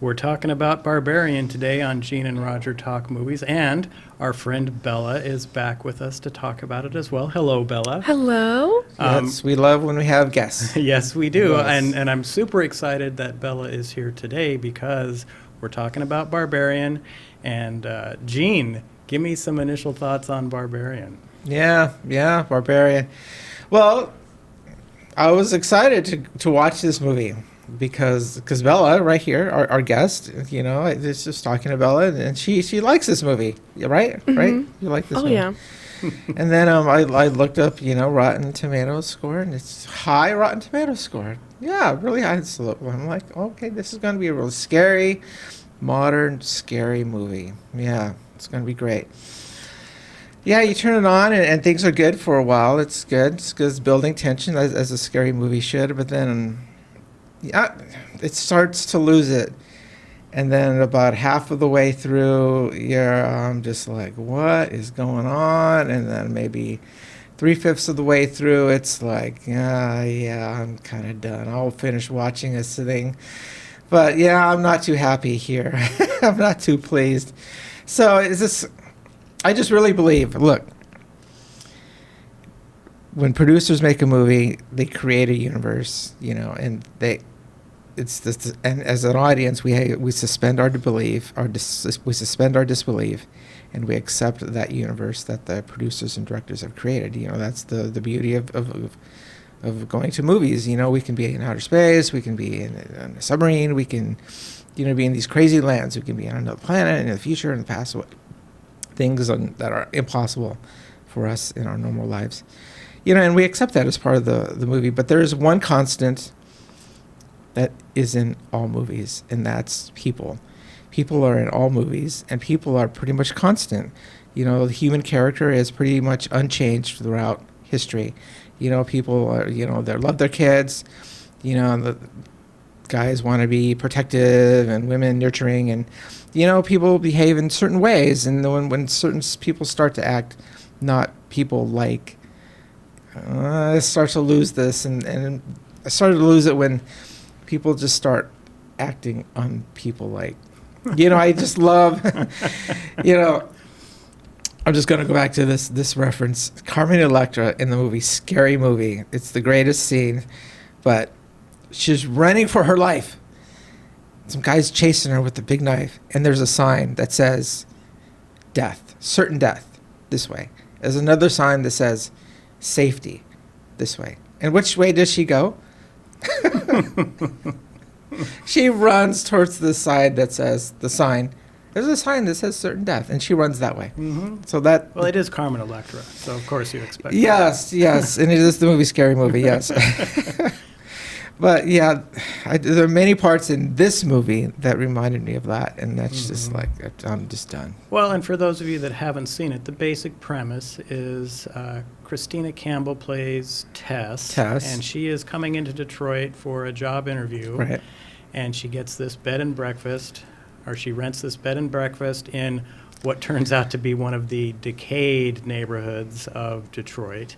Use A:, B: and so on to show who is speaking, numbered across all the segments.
A: We're talking about Barbarian today on Gene and Roger Talk Movies, and our friend Bella is back with us to talk about it as well. Hello, Bella.
B: Hello.
C: Yes, we love when we have guests.
A: Yes, we do.
C: Yes.
A: And I'm super excited that Bella is here today because we're talking about Barbarian. And Gene, give me some initial thoughts on Barbarian.
C: Yeah, Barbarian. Well, I was excited to watch this movie because Bella, right here, our guest, is just talking to Bella, and she likes this movie, right?
B: Mm-hmm.
C: Right? You like this movie?
B: Yeah.
C: And then I looked up, Rotten Tomatoes score, and it's high Rotten Tomatoes score. Yeah, really high. So I'm like, okay, this is going to be a real scary, modern, scary movie. Yeah, it's going to be great. Yeah, you turn it on and things are good for a while. It's good. It's building tension as a scary movie should. But then, it starts to lose it. And then about half of the way through, I'm just like, what is going on? And then maybe 3/5 of the way through, it's like, I'm kind of done. I'll finish watching this thing. But yeah, I'm not too happy here. I'm not too pleased. So I just really believe, look, when producers make a movie, they create a universe, and and as an audience, we suspend our disbelief, and we accept that universe that the producers and directors have created. That's the beauty of going to movies. We can be in outer space, we can be in a submarine, we can, be in these crazy lands, we can be on another planet in the future and the past. Things that are impossible for us in our normal lives, and we accept that as part of the movie. But there is one constant that is in all movies, and that's people. People are in all movies, and people are pretty much constant. The human character is pretty much unchanged throughout history. People are, they love their kids. The guys want to be protective and women nurturing, and people behave in certain ways, and when certain people start to act not people like, I start to lose this, and I started to lose it when people just start acting on people like, I just love, I'm just going to go back to this reference. Carmen Electra in the movie Scary Movie. It's the greatest scene, but she's running for her life. Some guy's chasing her with a big knife, and there's a sign that says death, certain death, this way. There's another sign that says safety, this way. And which way does she go? She runs towards the side that says the sign. There's a sign that says certain death, and she runs that way.
A: Mm-hmm.
C: So that...
A: Well, it is Carmen Electra, so of course you expect
C: Yes, and it is the movie Scary Movie, yes. But yeah, there are many parts in this movie that reminded me of that, and that's just like, I'm just done.
A: Well, and for those of you that haven't seen it, the basic premise is Christina Campbell plays Tess, and she is coming into Detroit for a job interview,
C: right?
A: And she gets this bed and breakfast, or she rents this bed and breakfast in what turns out to be one of the decayed neighborhoods of Detroit.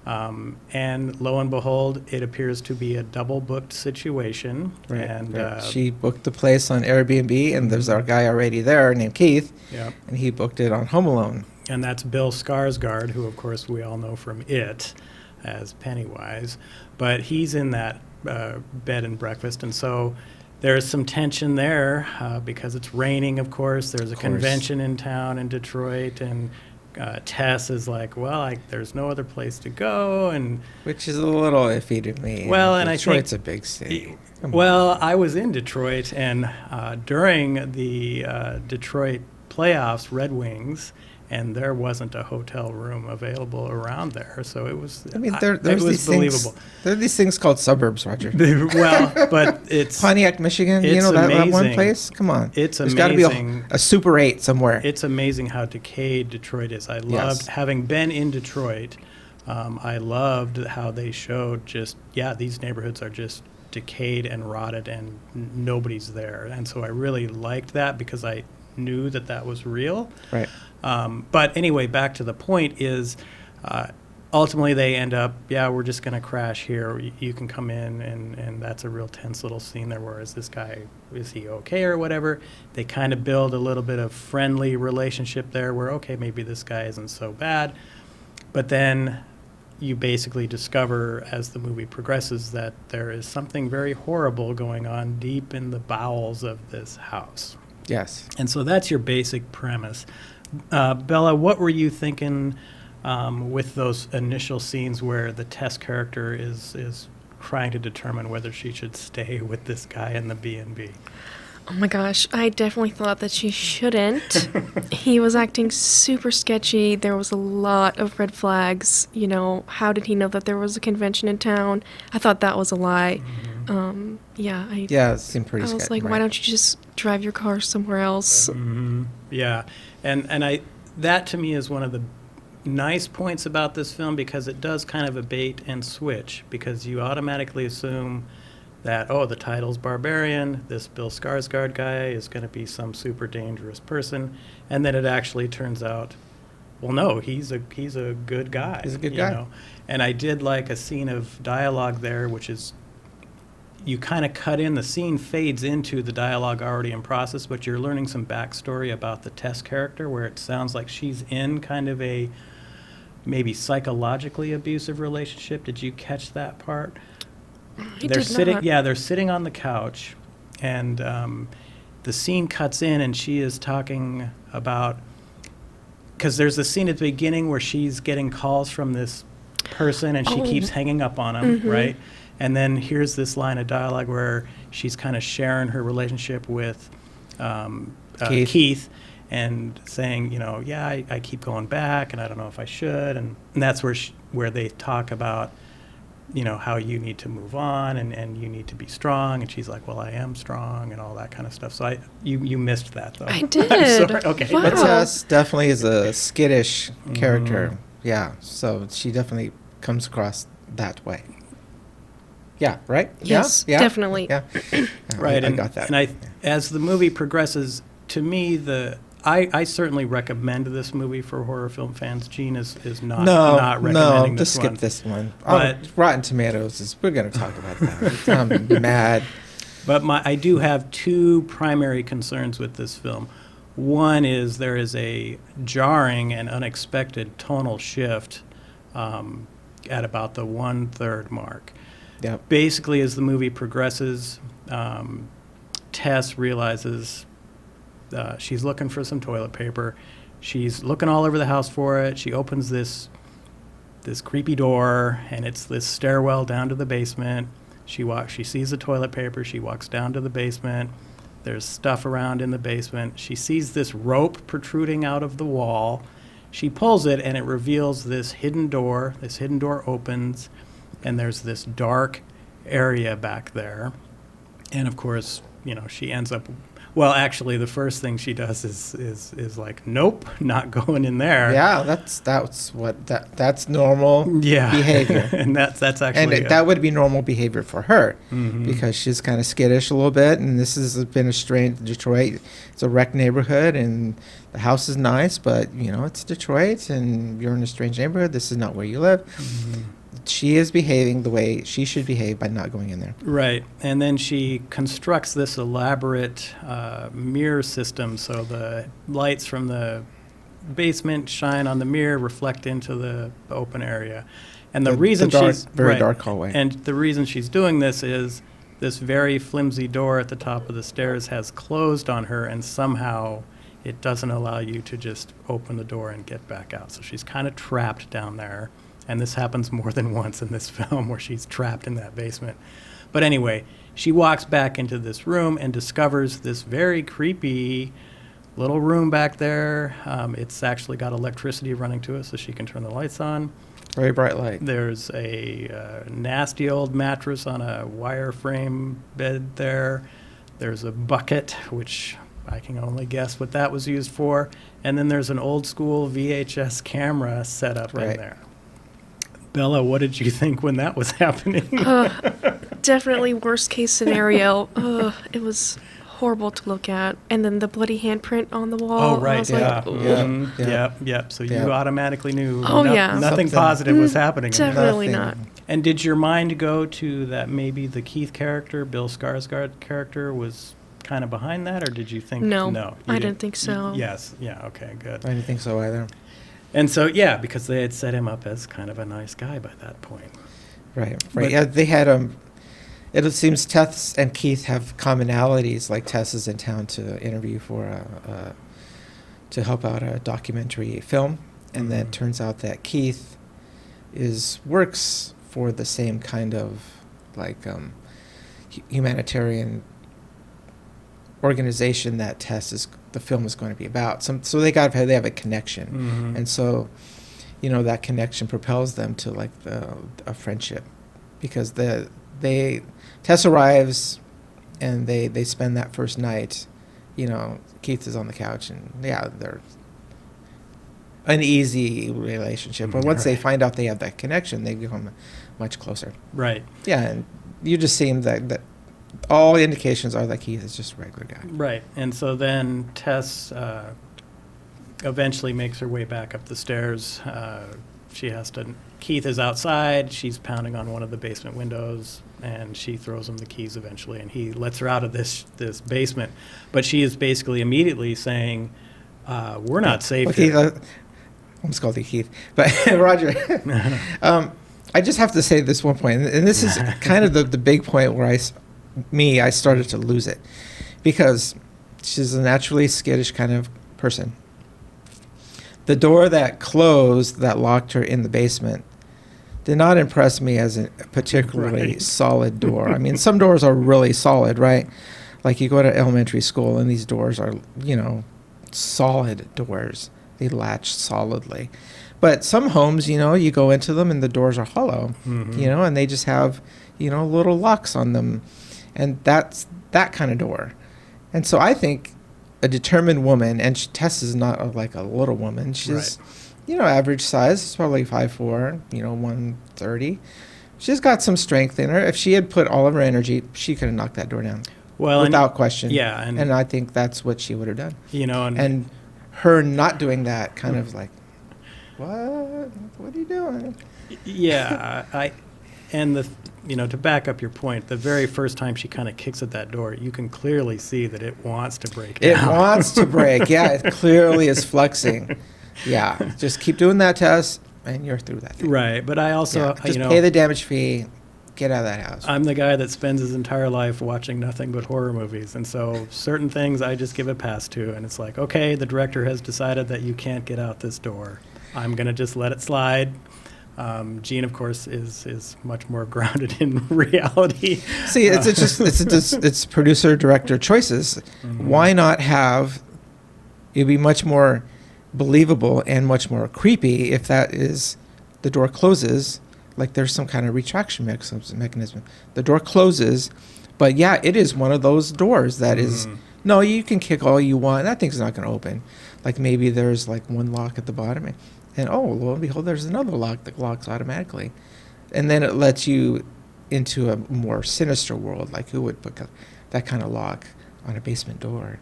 A: And lo and behold, it appears to be a double-booked situation.
C: Right.
A: And
C: she booked the place on Airbnb, and there's our guy already there named Keith,
A: yep.
C: And he booked it on Home Alone.
A: And that's Bill Skarsgård, who, of course, we all know from It as Pennywise. But he's in that bed and breakfast, and so there's some tension there because it's raining, of course. There's a convention in town in Detroit, and Tess is like, well, there's no other place to go, and
C: which is a little iffy to me.
A: Well, and
C: Detroit's a big city.
A: I was in Detroit, and during the Detroit playoffs, Red Wings, and there wasn't a hotel room available around there, so it was.
C: I mean, it was believable. There are these things called suburbs, Roger.
A: Well, but it's
C: Pontiac, Michigan.
A: It's
C: that one place. Come on,
A: it's
C: There's
A: amazing.
C: There's got to be a Super 8 somewhere.
A: It's amazing how decayed Detroit is. I loved having been in Detroit. I loved how they showed these neighborhoods are just decayed and rotted, and nobody's there, and so I really liked that because I knew that was real.
C: Right.
A: But anyway, back to the point is ultimately they end up, yeah, we're just going to crash here. You can come in, and that's a real tense little scene there. Whereas this guy, is he okay or whatever? They kind of build a little bit of friendly relationship there where, okay, maybe this guy isn't so bad. But then you basically discover as the movie progresses that there is something very horrible going on deep in the bowels of this house.
C: Yes.
A: And so that's your basic premise. Bella, what were you thinking with those initial scenes where the Tess character is trying to determine whether she should stay with this guy in the B&B?
B: Oh my gosh, I definitely thought that she shouldn't. He was acting super sketchy. There was a lot of red flags. You know, how did he know that there was a convention in town? I thought that was a lie. Yeah,
C: it seemed pretty
B: I
C: sketchy.
B: was like,
C: right.
B: why don't you just drive your car somewhere else?
A: Yeah, and that to me is one of the nice points about this film, because it does kind of a bait and switch, because you automatically assume that, oh, the title's Barbarian, this Bill Skarsgård guy is going to be some super dangerous person, and then it actually turns out, well, no, he's a good guy.
C: He's a good guy.
A: Know? And I did like a scene of dialogue there, which is, you kind of cut in, the scene fades into the dialogue already in process, but you're learning some backstory about the Tess character, where it sounds like she's in kind of a maybe psychologically abusive relationship. Did you catch that part? They're sitting on the couch, and the scene cuts in, and she is talking about, because there's a scene at the beginning where she's getting calls from this person, and she keeps hanging up on him, right? And then here's this line of dialogue where she's kind of sharing her relationship with Keith, and saying, you know, yeah, I keep going back, and I don't know if I should, and that's where they talk about, you know, how you need to move on, and you need to be strong, and she's like, well, I am strong, and all that kind of stuff. So you missed that, though.
B: I did.
A: I'm sorry. Okay.
B: Wow.
C: But Tess definitely is a skittish character. Yeah, so she definitely comes across that way. Yeah, right?
B: Yes,
C: yeah?
B: definitely.
C: Yeah.
A: Right.
C: I got that.
A: And as the movie progresses, to me, I certainly recommend this movie for horror film fans. Gene is not recommending this
C: just
A: one.
C: skip this one.
A: But
C: Rotten Tomatoes we're going to talk about that. I'm mad.
A: But I do have two primary concerns with this film. One is there is a jarring and unexpected tonal shift at about the 1/3 mark.
C: Yep.
A: Basically, as the movie progresses, Tess realizes she's looking for some toilet paper. She's looking all over the house for it. She opens this creepy door, and it's this stairwell down to the basement. She sees the toilet paper. She walks down to the basement. There's stuff around in the basement. She sees this rope protruding out of the wall. She pulls it, and it reveals this hidden door. This hidden door opens, and there's this dark area back there. And of course, you know, she ends up, well, actually, the first thing she does is like, nope, not going in there.
C: Yeah, that's normal behavior.
A: And that's actually,
C: and that would be normal behavior for her, because she's kind of skittish a little bit, and this has been a strange Detroit. It's a wrecked neighborhood, and the house is nice, but you know, it's Detroit, and you're in a strange neighborhood. This is not where you live. She is behaving the way she should behave by not going in there.
A: Right. And then she constructs this elaborate mirror system, so the lights from the basement shine on the mirror, reflect into the open area. And the reason she's
C: very dark hallway.
A: And the reason she's doing this is this very flimsy door at the top of the stairs has closed on her, and somehow it doesn't allow you to just open the door and get back out. So she's kind of trapped down there. And this happens more than once in this film, where she's trapped in that basement. But anyway, she walks back into this room and discovers this very creepy little room back there. It's actually got electricity running to it, so she can turn the lights on.
C: Very bright light.
A: There's a nasty old mattress on a wire frame bed there. There's a bucket, which I can only guess what that was used for. And then there's an old school VHS camera set up in there. Bella, what did you think when that was happening?
B: Definitely worst case scenario. It was horrible to look at. And then the bloody handprint on the wall.
A: Oh,
B: I
A: right,
B: was
A: yeah.
B: like, "Ugh."
A: Yep. So you
C: Yeah.
A: automatically knew
B: Oh, yeah.
A: nothing
C: Something-
A: positive was happening. in there.
B: Definitely
C: Nothing.
B: not.
A: And did your mind go to that maybe the Keith character, Bill Skarsgård character, was kind of behind that, or did you think
B: No,
A: no?
B: I
A: you
B: didn't think so.
A: Yes. Yeah. Okay. Good.
C: I didn't think so either.
A: And so yeah, because they had set him up as kind of a nice guy by that point.
C: Right.
A: But-
C: Yeah, they had It seems Tess and Keith have commonalities. Like Tess is in town to interview for to help out a documentary film, and then it
A: Mhm.
C: turns out that Keith works for the same kind of like humanitarian organization that the film is going to be about. So they have a connection,
A: Mhm.
C: and so that connection propels them to like a friendship, because Tess arrives and they spend that first night. Keith is on the couch, and they're an easy relationship. But once they
A: Right.
C: find out they have that connection, they become much closer.
A: Right.
C: Yeah, and you just seem that all indications are that Keith is just a regular guy.
A: Right. And so then Tess eventually makes her way back up the stairs. Keith is outside. She's pounding on one of the basement windows, and she throws him the keys eventually, and he lets her out of this basement. But she is basically immediately saying, we're not safe
C: Well,
A: here.
C: Keith, I almost called you Keith, but Roger. I just have to say this one point, and this is kind of the big point where I started to lose it, because she's a naturally skittish kind of person. The door that closed, that locked her in the basement, did not impress me as a particularly
A: Right.
C: solid door. I mean, some doors are really solid, right? Like you go to elementary school and these doors are, solid doors. They latch solidly. But some homes, you go into them and the doors are hollow,
A: Mhm.
C: and they just have, little locks on them. And that's that kind of door. And so I think a determined woman, and Tess is not like a little woman. She's, average size. She's probably 5'4", 130. She's got some strength in her. If she had put all of her energy, she could have knocked that door down
A: Well,
C: without question.
A: yeah, and
C: I think that's what she would have done.
A: and
C: And her not doing that kind of like, what are you doing?
A: yeah, to back up your point, the very first time she kind of kicks at that door, you can clearly see that it wants to break
C: It
A: down.
C: wants to break. Yeah, it clearly is flexing. Yeah, just keep doing that, Tess, and you're through that thing.
A: Right, but I also,
C: Yeah, just pay the damage fee, get out of that house.
A: I'm the guy that spends his entire life watching nothing but horror movies, and so certain things I just give a pass to, and it's like, okay, the director has decided that you can't get out this door. I'm gonna just let it slide. Gene, of course, is much more grounded in reality.
C: See, it's producer director choices.
A: Mhm.
C: Why not have it be much more believable and much more creepy if that is the door closes, like there's some kind of retraction mechanism. The door closes, but yeah, it is one of those doors that is.
A: Mhm.
C: No, you can kick all you want. That thing's not going to open. Like maybe there's like one lock at the bottom, and oh, lo and behold, there's another lock that locks automatically, and then it lets you into a more sinister world. Like who would put that kind of lock on a basement door,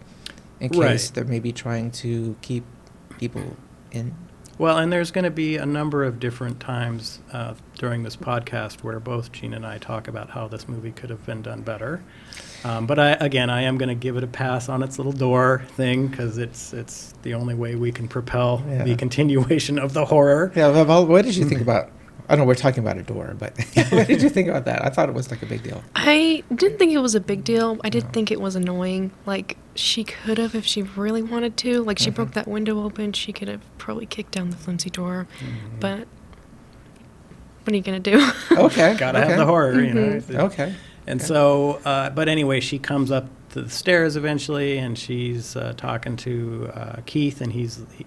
C: in case
A: Right.
C: they're maybe trying to keep people in?
A: Well, and there's going to be a number of different times during this podcast where both Gene and I talk about how this movie could have been done better. But I am going to give it a pass on its little door thing, because it's the only way we can propel
C: Yeah.
A: the continuation of the horror.
C: Yeah. Well, what did you think about? I know we're talking about a door, but what did you think about that? I thought it was like a big deal.
B: I didn't think it was a big deal. I did think it was annoying. Like, she could have, if she really wanted to. Like, she broke that window open. She could have probably kicked down the flimsy door.
A: Mhm.
B: But what are you going to do?
C: Okay.
A: Gotta
C: okay.
A: have the horror,
B: Mhm.
C: Okay.
A: And
C: Okay.
A: so, but anyway, she comes up to the stairs eventually, and she's talking to Keith, and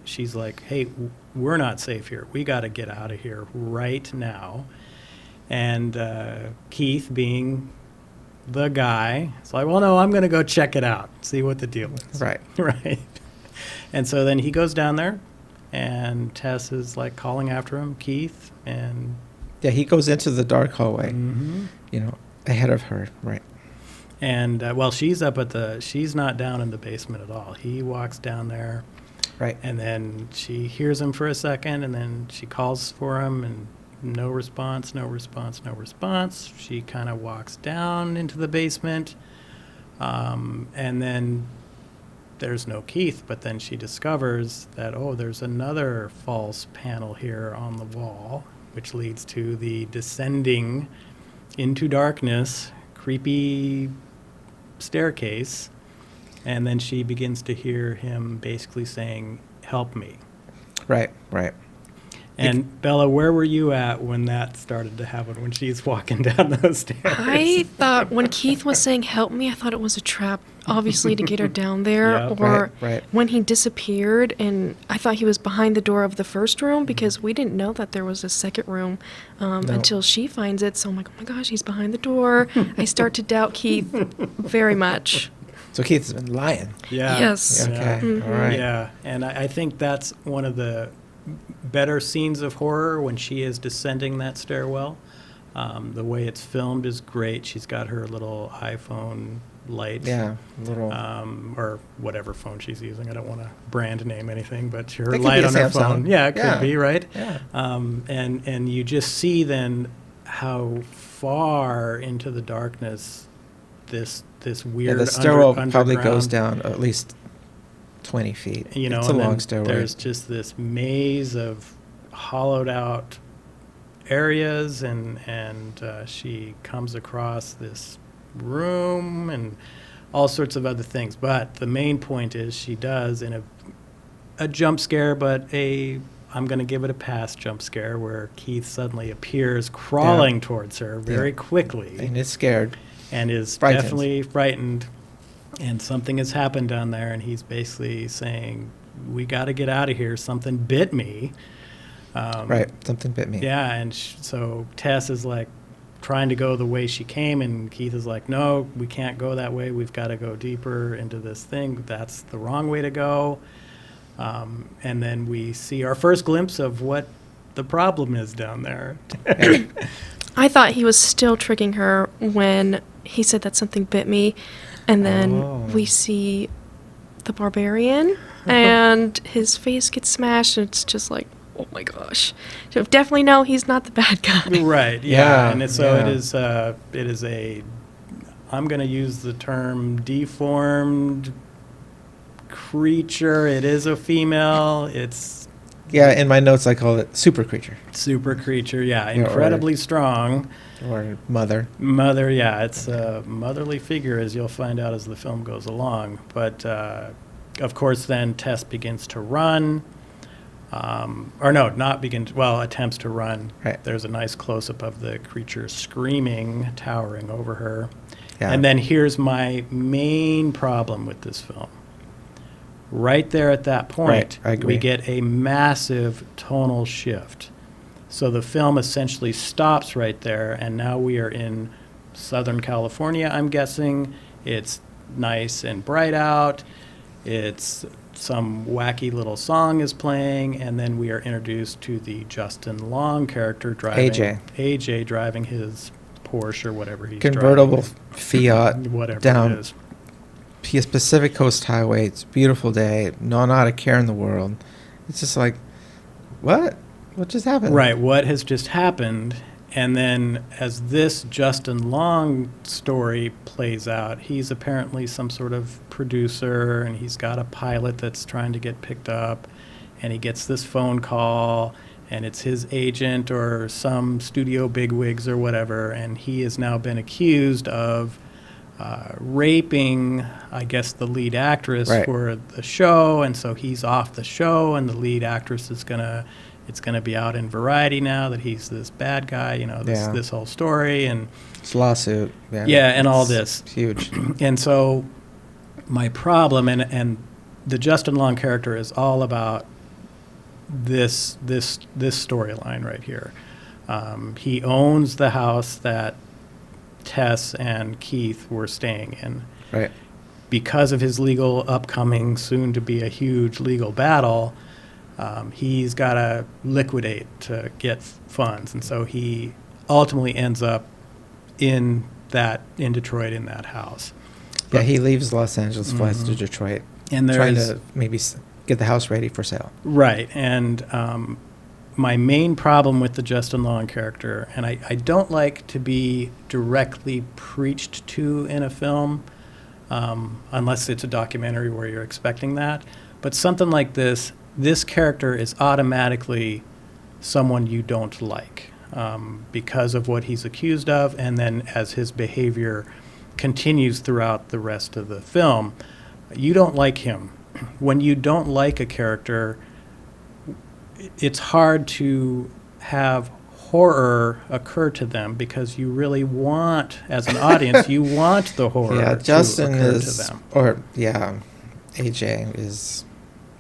A: she's like, "Hey, we're not safe here. We got to get out of here right now." And Keith, being the guy, is like, "Well, no, I'm going to go check it out, see what the deal is."
C: Right.
A: Right. And so then he goes down there, and Tess is like calling after him, Keith, and
C: Yeah, he goes into the dark hallway,
A: Mhm.
C: ahead of her. Right.
A: And well, she's not down in the basement at all. He walks down there,
C: Right.
A: and then she hears him for a second, and then she calls for him, and no response, no response, no response. She kind of walks down into the basement, and then there's no Keith, but then she discovers that, oh, there's another false panel here on the wall, which leads to the descending into darkness, creepy staircase. And then she begins to hear him basically saying, "Help me."
C: Right. Right.
A: And Bella, where were you at when that started to happen, when she's walking down those stairs?
B: I thought when Keith was saying help me, I thought it was a trap, obviously, to get her down there.
A: Yeah.
B: Or
C: Right.
B: when he disappeared, and I thought he was behind the door of the first room because we didn't know that there was a second room until she finds it. So I'm like, oh my gosh, he's behind the door. I start to doubt Keith very much.
C: So Keith's been lying.
A: Yeah.
B: Yes.
C: Okay.
B: Mhm.
C: All right.
A: Yeah, and I think that's one of the better scenes of horror, when she is descending that stairwell. The way it's filmed is great. She's got her little iPhone light.
C: Yeah. Little.
A: Or whatever phone she's using. I don't want to brand name anything, but her
C: It could
A: light
C: be a
A: on her
C: Samsung.
A: phone. Yeah, it could
C: Yeah.
A: be, right?
C: Yeah.
A: And you just see then how far into the darkness this
C: Yeah,
A: weird
C: the stairwell probably
A: underground-
C: goes down at least 20 feet.
A: You know,
C: it's a
A: and
C: long
A: then
C: stairway.
A: there's just this maze of hollowed out areas, and she comes across this room and all sorts of other things. But the main point is she does, in a jump scare, but I'm going to give it a pass jump scare, where Keith suddenly appears crawling towards her very quickly,
C: And it's scared.
A: and is
C: Frightened.
A: definitely frightened, and something has happened down there, and he's basically saying, "We got to get out of here. Something bit me."
C: Right. Something bit me.
A: Yeah, and so Tess is like trying to go the way she came, and Keith is like, "No, we can't go that way. We've got to go deeper into this thing. That's the wrong way to go." And then we see our first glimpse of what the problem is down there.
B: I thought he was still tricking her when he said that something bit me. And then
C: Oh.
B: we see the Barbarian, and his face gets smashed, and it's just like, oh my gosh. So definitely know he's not the bad guy.
A: Right.
C: Yeah,
A: Yeah. And so
C: yeah.
A: it is I'm going to use the term deformed creature. It is a female. It's
C: Yeah, in my notes I call it super creature
A: super creature. Yeah.
C: Yeah, or-
A: Incredibly strong.
C: or mother.
A: Mother. Yeah. It's a motherly figure, as you'll find out as the film goes along. But of course, then Tess begins to run. Or no, not begins. Well, attempts to run.
C: Right.
A: There's a nice close-up of the creature screaming, towering over her.
C: Yeah.
A: And then here's my main problem with this film. Right there at that point,
C: Right, I agree.
A: we get a massive tonal shift. So the film essentially stops right there, and now we are in Southern California, I'm guessing. It's nice and bright out. It's some wacky little song is playing, and then we are introduced to the Justin Long character driving AJ driving his Porsche or whatever he's
C: Convertible Fiat
A: driving, whatever
C: down
A: it is.
C: Pacific Coast Highway. It's a beautiful day. Not a care in the world. It's just like, what? What just happened?
A: Right, what has just happened? And then as this Justin Long story plays out, he's apparently some sort of producer, and he's got a pilot that's trying to get picked up, and he gets this phone call, and it's his agent or some studio bigwigs or whatever, and he has now been accused of raping, I guess, the lead actress
C: Right.
A: for the show, and so he's off the show, and the lead actress is it's gonna be out in Variety now that he's this bad guy,
C: Yeah.
A: this whole story, and
C: It's a lawsuit.
A: Yeah, and all
C: It's
A: this.
C: huge.
A: and so my problem, and the Justin Long character is all about this storyline right here. He owns the house that Tess and Keith were staying in.
C: Right.
A: Because of his upcoming, soon to be a huge legal battle, he's got to liquidate to get funds. And so he ultimately ends up in that in Detroit in that house.
C: Yeah, he leaves Los Angeles, flies to
A: Mhm.
C: Detroit,
A: And
C: trying
A: there's
C: to maybe get the house ready for sale.
A: right, and my main problem with the Justin Long character, and I don't like to be directly preached to in a film, unless it's a documentary where you're expecting that, but something like this character is automatically someone you don't like because of what he's accused of, and then as his behavior continues throughout the rest of the film, you don't like him. When you don't like a character, it's hard to have horror occur to them because you really want, as an audience, you want the horror
C: Yeah, Justin
A: to occur
C: is,
A: to them.
C: or yeah, AJ is.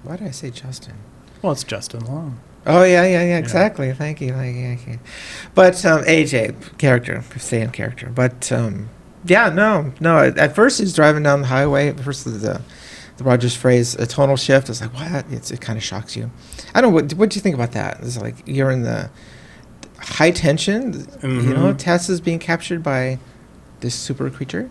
C: Why did I say Justin?
A: Well, it's Justin Long.
C: Oh yeah, exactly. Thank you. But AJ character, stay in character. But yeah, no. At first he's driving down the highway. At first the Rogers phrase, a tonal shift. It's like what? It kind of shocks you. I don't know. What do you think about that? It's like you're in the high tension. You know, Tess is being captured by this super creature,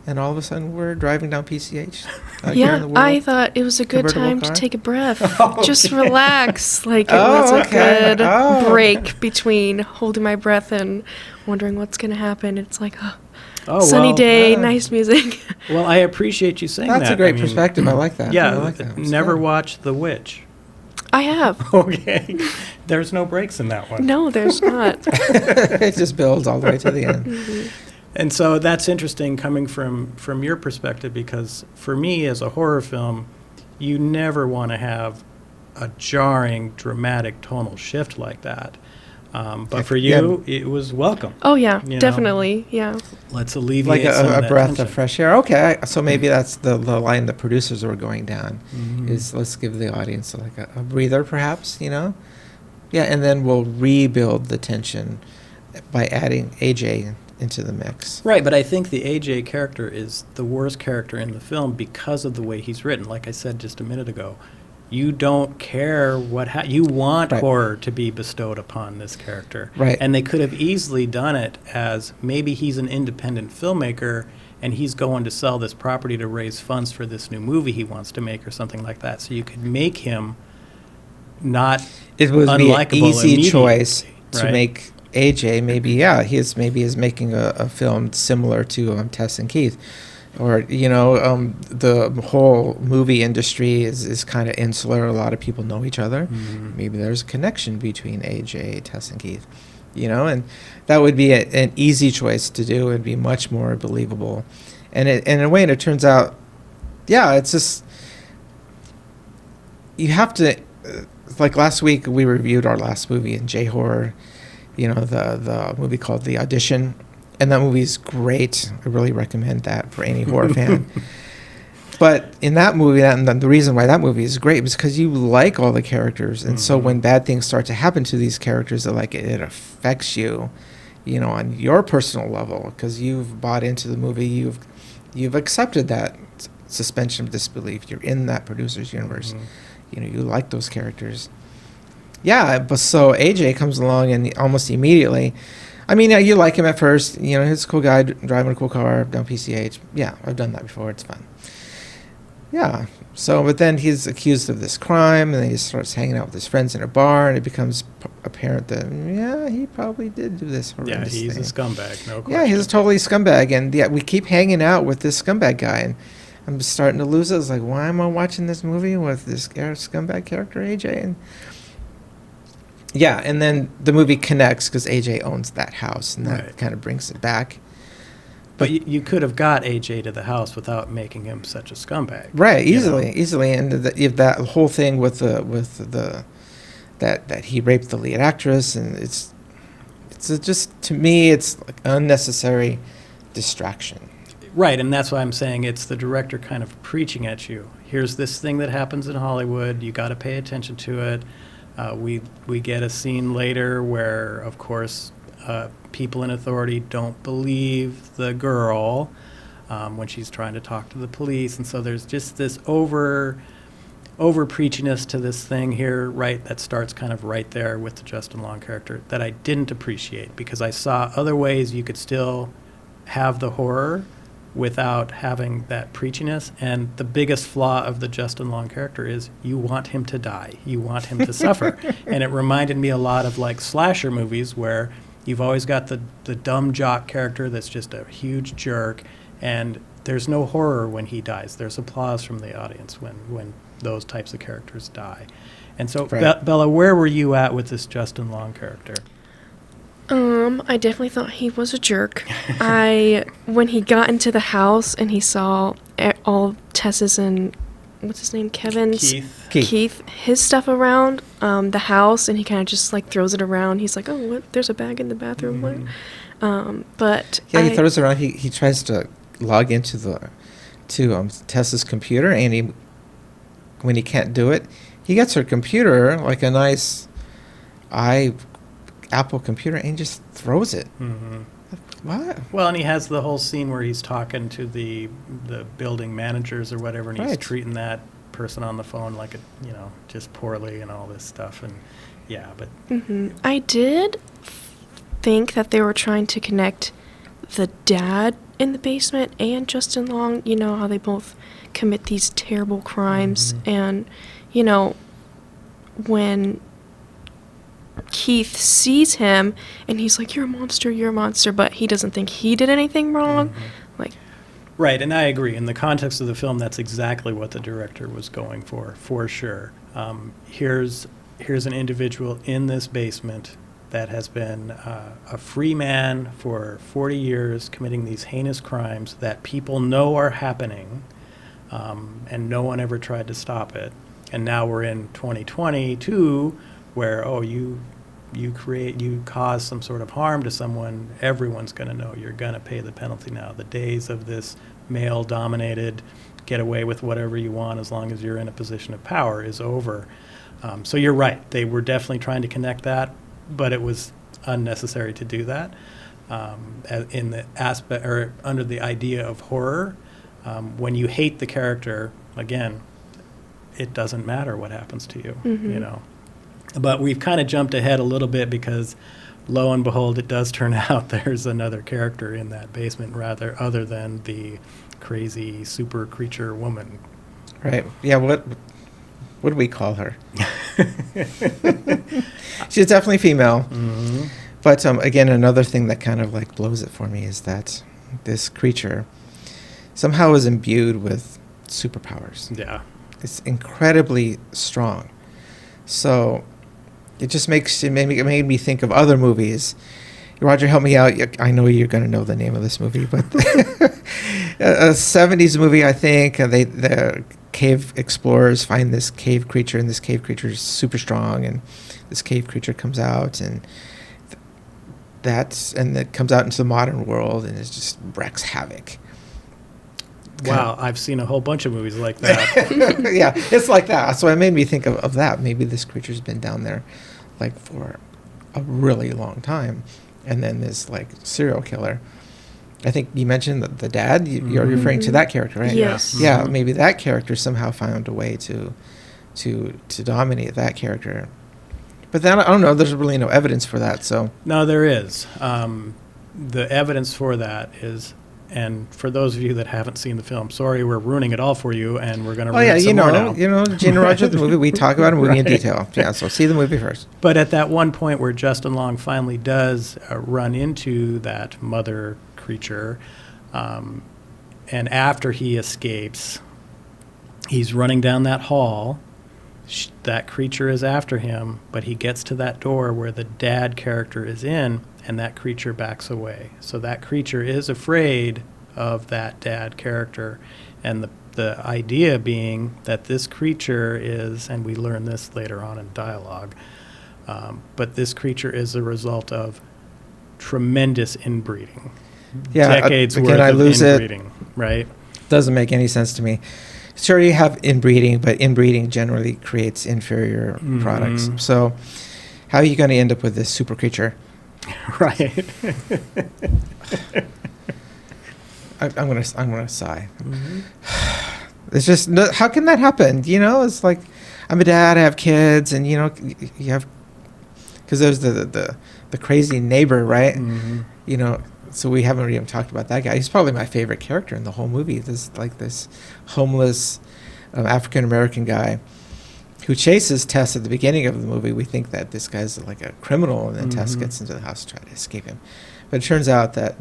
C: and all of a sudden we're driving down PCH. Here in
B: Yeah,
C: the world.
B: I thought it was a good
C: Convertible
B: time
C: car?
B: to take a breath.
C: Oh,
B: Just
C: okay.
B: relax. Like it
C: Oh,
B: was a
C: okay.
B: good
C: Oh.
B: break between holding my breath and wondering what's going to happen. It's like,
A: Oh,
B: sunny
A: well,
B: day,
C: yeah.
B: nice music.
A: Well, I appreciate you saying that.
C: That's a great
A: I mean,
C: perspective. I like that.
A: Yeah,
C: I like that. It's
A: never
C: good.
A: watched The Witch.
B: I have.
A: Okay. There's no breaks in that one.
B: No, there's not.
C: It just builds all the way to the end.
B: Mhm.
A: And so that's interesting coming from your perspective, because for me as a horror film, you never want to have a jarring, dramatic tonal shift like that. But for you, it was welcome.
B: Oh, yeah,
A: You know.
B: definitely. Yeah.
A: Let's alleviate
C: Like
A: some of
C: a
A: that
C: breath
A: tension.
C: of fresh air. Okay, so maybe that's the line the producers were going down.
A: Mhm.
C: Is let's give the audience like a breather, perhaps, you know? Yeah, and then we'll rebuild the tension by adding AJ into the mix.
A: Right, but I think the AJ character is the worst character in the film because of the way he's written. Like I said just a minute ago, you don't care what you want
C: Right.
A: horror to be bestowed upon this character.
C: Right.
A: And they could have easily done it as maybe he's an independent filmmaker and he's going to sell this property to raise funds for this new movie he wants to make or something like that. So you could make him not
C: It would be an
A: unlikable
C: easy
A: immediately,
C: choice to
A: right?
C: make AJ. Maybe yeah, he is making a film similar to Tess and Keith, or the whole movie industry is kind of insular. A lot of people know each other.
A: Mhm.
C: Maybe there's a connection between AJ, Tess, and Keith. And that would be an easy choice to do. It'd be much more believable, and in a way, it turns out, yeah, it's just you have to. Like last week, we reviewed our last movie in J-horror, the movie called The Audition, and that movie's great. I really recommend that for any horror fan. But in that movie, and the reason why that movie is great is because you like all the characters, and so when bad things start to happen to these characters, it affects you, on your personal level, because you've bought into the movie, you've accepted that suspension of disbelief. You're in that producer's universe.
A: Mhm.
C: You like those characters. Yeah, but so AJ comes along and almost immediately, you like him at first. He's a cool guy driving a cool car down PCH. Yeah, I've done that before. It's fun. Yeah. So, but then he's accused of this crime, and then he starts hanging out with his friends in a bar, and it becomes apparent that, yeah, he probably did do this
A: Yeah,
C: horrendous
A: he's
C: thing.
A: a scumbag, no question.
C: Yeah, he's a totally scumbag, and yeah, we keep hanging out with this scumbag guy, and I'm starting to lose it. It's like, why am I watching this movie with this scumbag character, AJ? And yeah, and then the movie connects because AJ owns that house, and that
A: Right.
C: kind of brings it back.
A: But you could have got AJ to the house without making him such a scumbag.
C: Right,
A: you know?
C: easily, and if that whole thing with the that he raped the lead actress, and it's just, to me, it's like unnecessary distraction.
A: Right, and that's why I'm saying it's the director kind of preaching at you. Here's this thing that happens in Hollywood. You got to pay attention to it. We get a scene later where, of course, people in authority don't believe the girl when she's trying to talk to the police, and so there's just this over preachiness to this thing here, right? That starts kind of right there with the Justin Long character that I didn't appreciate, because I saw other ways you could still have the horror without having that preachiness. And the biggest flaw of the Justin Long character is you want him to die. You want him to suffer. And it reminded me a lot of like slasher movies where you've always got the dumb jock character that's just a huge jerk, and there's no horror when he dies. There's applause from the audience when those types of characters die. And so,
C: Right.
A: Bella, where were you at with this Justin Long character?
B: I definitely thought he was a jerk. When he got into the house and he saw all Tess's and what's his name, Kevin's,
A: Keith.
B: his stuff around the house, and he kind of just like throws it around. He's like, "Oh, what? There's a bag in the bathroom." What? But
C: Yeah, he throws it around. He tries to log into Tessa's computer, and when he can't do it, he gets her computer, like a nice Apple computer, and he just throws it.
A: Mm-hmm.
C: What?
A: Well, and he has the whole scene where he's talking to the building managers or whatever, and he's
C: Right.
A: treating that person on the phone like just poorly and all this stuff. And yeah, but
B: I did think that they were trying to connect the dad in the basement and Justin Long. You know how they both commit these terrible crimes, and when Keith sees him and he's like, you're a monster, but he doesn't think he did anything wrong. Like,
A: right, and I agree. In the context of the film, that's exactly what the director was going for sure. Here's an individual in this basement that has been a free man for 40 years committing these heinous crimes that people know are happening, and no one ever tried to stop it. And now we're in 2022 where, you cause some sort of harm to someone, everyone's going to know. You're going to pay the penalty now. The days of this male-dominated, get away with whatever you want as long as you're in a position of power is over. So you're right. They were definitely trying to connect that, but it was unnecessary to do that. In the aspect, or under the idea of horror, when you hate the character, again, it doesn't matter what happens to you, But we've kind of jumped ahead a little bit because, lo and behold, it does turn out there's another character in that basement other than the crazy super creature woman.
C: Right. Yeah. What do we call her? She's definitely female.
A: Mm-hmm.
C: But again, another thing that kind of like blows it for me is that this creature somehow is imbued with superpowers.
A: Yeah.
C: It's incredibly strong. So it made me think of other movies. Roger, help me out. I know you're going to know the name of this movie, but a 70s movie, I think. The cave explorers find this cave creature, and this cave creature is super strong, and this cave creature comes out, and that comes out into the modern world, and it just wreaks havoc.
A: Wow, I've seen a whole bunch of movies like that.
C: Yeah, it's like that. So it made me think of that. Maybe this creature's been down there like for a really long time. And then this like serial killer. I think you mentioned the dad. You're referring to that character, right?
B: Yes.
C: Yeah, maybe that character somehow found a way to dominate that character. But then I don't know. There's really no evidence for that. So
A: No, there is. The evidence for that is, and for those of you that haven't seen the film, sorry, we're ruining it all for you, and we're going to ruin it some more now.
C: Gene and Roger, the movie, we talk about a movie in detail. Yeah, so see the movie first.
A: But at that one point where Justin Long finally does run into that mother creature, and after he escapes, he's running down that hall. That creature is after him, but he gets to that door where the dad character is in, and that creature backs away. So that creature is afraid of that dad character, and the idea being that this creature is, and we learn this later on in dialogue, but this creature is a result of tremendous inbreeding.
C: Yeah,
A: Decades
C: again,
A: worth
C: I
A: of
C: lose it.
A: inbreeding, right?
C: Doesn't make any sense to me. Sure, you have inbreeding, but inbreeding generally creates inferior products. So how are you going to end up with this super creature?
A: Right.
C: I'm gonna sigh. It's just how can that happen? It's like I'm a dad, I have kids, and you have because there's the crazy neighbor, right? So we haven't even talked about that guy. He's probably my favorite character in the whole movie. This homeless African American guy who chases Tess at the beginning of the movie. We think that this guy's like a criminal, and then Tess gets into the house to try to escape him. But it turns out that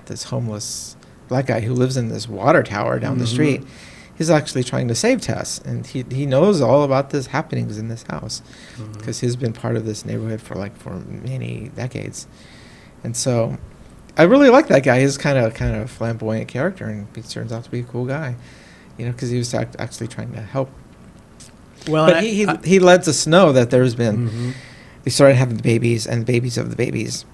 C: this homeless black guy who lives in this water tower down the street, he's actually trying to save Tess, and he knows all about this happenings in this house because he's been part of this neighborhood for many decades. And so I really like that guy. He's kind of a flamboyant character, and he turns out to be a cool guy, because he was actually trying to help.
A: Well,
C: but he lets us know that there's been they started having the babies and babies of the babies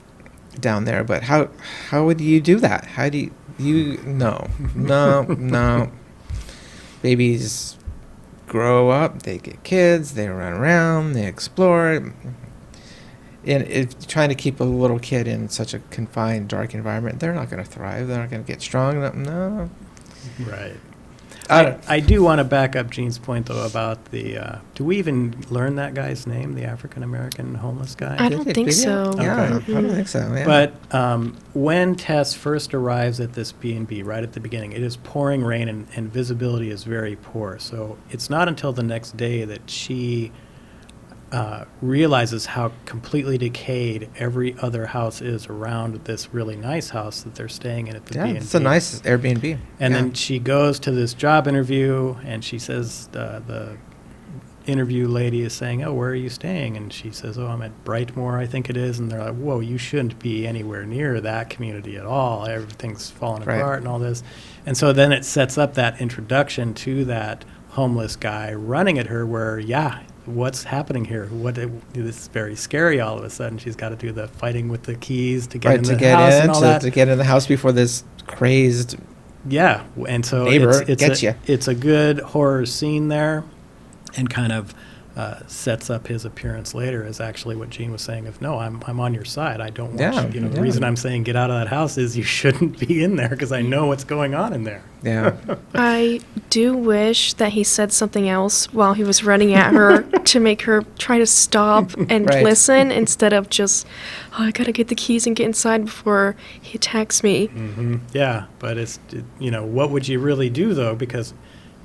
C: down there. But how would you do that? How do you no babies grow up, they get kids, they run around, they explore. And trying to keep a little kid in such a confined, dark environment, they're not going to thrive. They're not going to get strong. No.
A: Right. I do want to back up Gene's point, though, about the... do we even learn that guy's name, the African-American homeless guy?
B: I don't think so.
C: Yeah,
A: Okay.
C: I don't think so, yeah.
A: But when Tess first arrives at this B&B, right at the beginning, it is pouring rain and visibility is very poor. So it's not until the next day that she... realizes how completely decayed every other house is around this really nice house that they're staying in at the B&B.
C: It's a nice Airbnb.
A: And then she goes to this job interview, and she says, the interview lady is saying, "Oh, where are you staying?" And she says, "Oh, I'm at Brightmoor, I think it is." And they're like, "Whoa, you shouldn't be anywhere near that community at all. Everything's falling apart and all this." And so then it sets up that introduction to that homeless guy running at her where, what's happening here? This is very scary all of a sudden. She's got to do the fighting with the keys to get in the house and all that.
C: To get in the house before this crazed
A: and so
C: neighbor gets you.
A: It's a good horror scene there, and kind of sets up his appearance later as actually what Gene was saying of, no, I'm on your side. I don't want you. The reason I'm saying get out of that house is you shouldn't be in there because I know what's going on in there.
C: Yeah.
B: I do wish that he said something else while he was running at her to make her try to stop and listen instead of just, I gotta get the keys and get inside before he attacks me.
A: Yeah, but what would you really do though? Because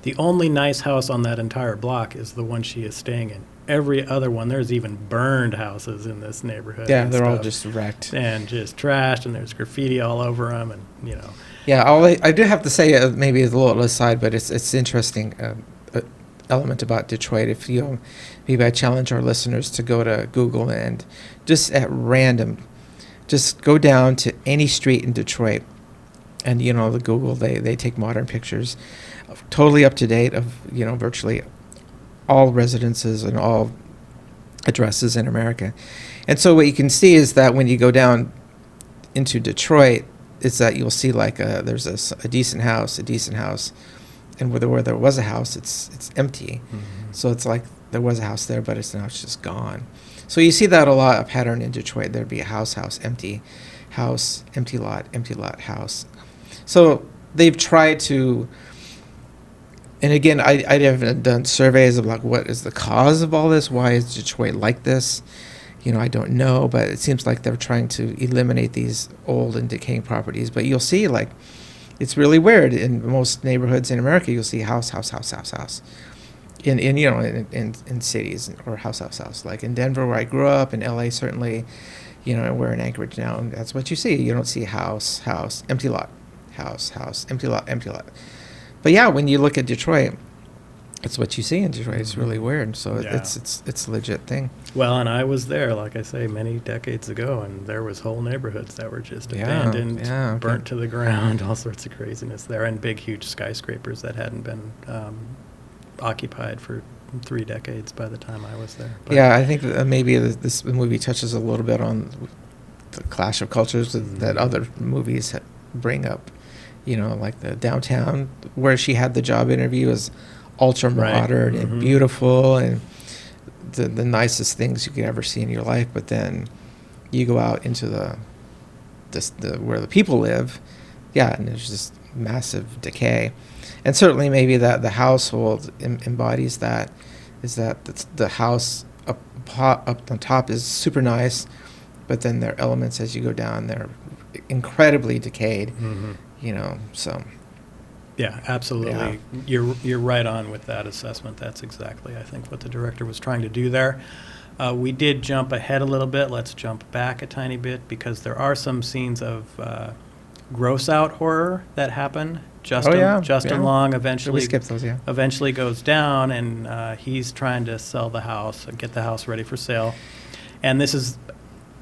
A: the only nice house on that entire block is the one she is staying in. Every other one, there's even burned houses in this neighborhood.
C: Yeah, they're all just wrecked.
A: And just trashed, and there's graffiti all over them, and,
C: Yeah, I do have to say, maybe a little aside, but it's interesting element about Detroit. If maybe I challenge our listeners to go to Google and just at random, just go down to any street in Detroit, and the Google they take modern pictures, totally up to date of virtually all residences and all addresses in America. And so what you can see is that when you go down into Detroit, is that you'll see there's a decent house, and where there was a house, it's empty. So it's like there was a house there, but it's just gone. So you see that a pattern in Detroit. There'd be a house, empty lot, house. So they've tried to, and again, I haven't done surveys of what is the cause of all this. Why is Detroit like this? I don't know, but it seems like they're trying to eliminate these old and decaying properties. But you'll see, it's really weird. In most neighborhoods in America, you'll see house. In cities, or house. Like in Denver, where I grew up, in LA, certainly, we're in Anchorage now, and that's what you see. You don't see house, empty lot, house, empty lot. But yeah, when you look at Detroit, it's what you see in Detroit. It's really weird. So it's a legit thing.
A: Well, and I was there, like I say, many decades ago, and there was whole neighborhoods that were just abandoned, burnt to the ground, all sorts of craziness there, and big, huge skyscrapers that hadn't been occupied for 3 decades by the time I was there. But
C: I think that maybe this movie touches a little bit on the clash of cultures that other movies bring up. Like the downtown where she had the job interview is ultra modern and beautiful and the nicest things you could ever see in your life. But then you go out into the where the people live, and there's just massive decay. And certainly maybe that the household embodies that, is that the house up on top is super nice, but then there are elements as you go down, they're incredibly decayed.
A: Mm-hmm.
C: You know, so
A: Yeah, absolutely. You're right on with that assessment. That's exactly, I think, what the director was trying to do there. We did jump ahead a little bit. Let's jump back a tiny bit because there are some scenes of gross out horror that happen. Justin Long
C: we
A: eventually
C: skipped those. Yeah.
A: eventually goes down, and he's trying to sell the house and get the house ready for sale. And this is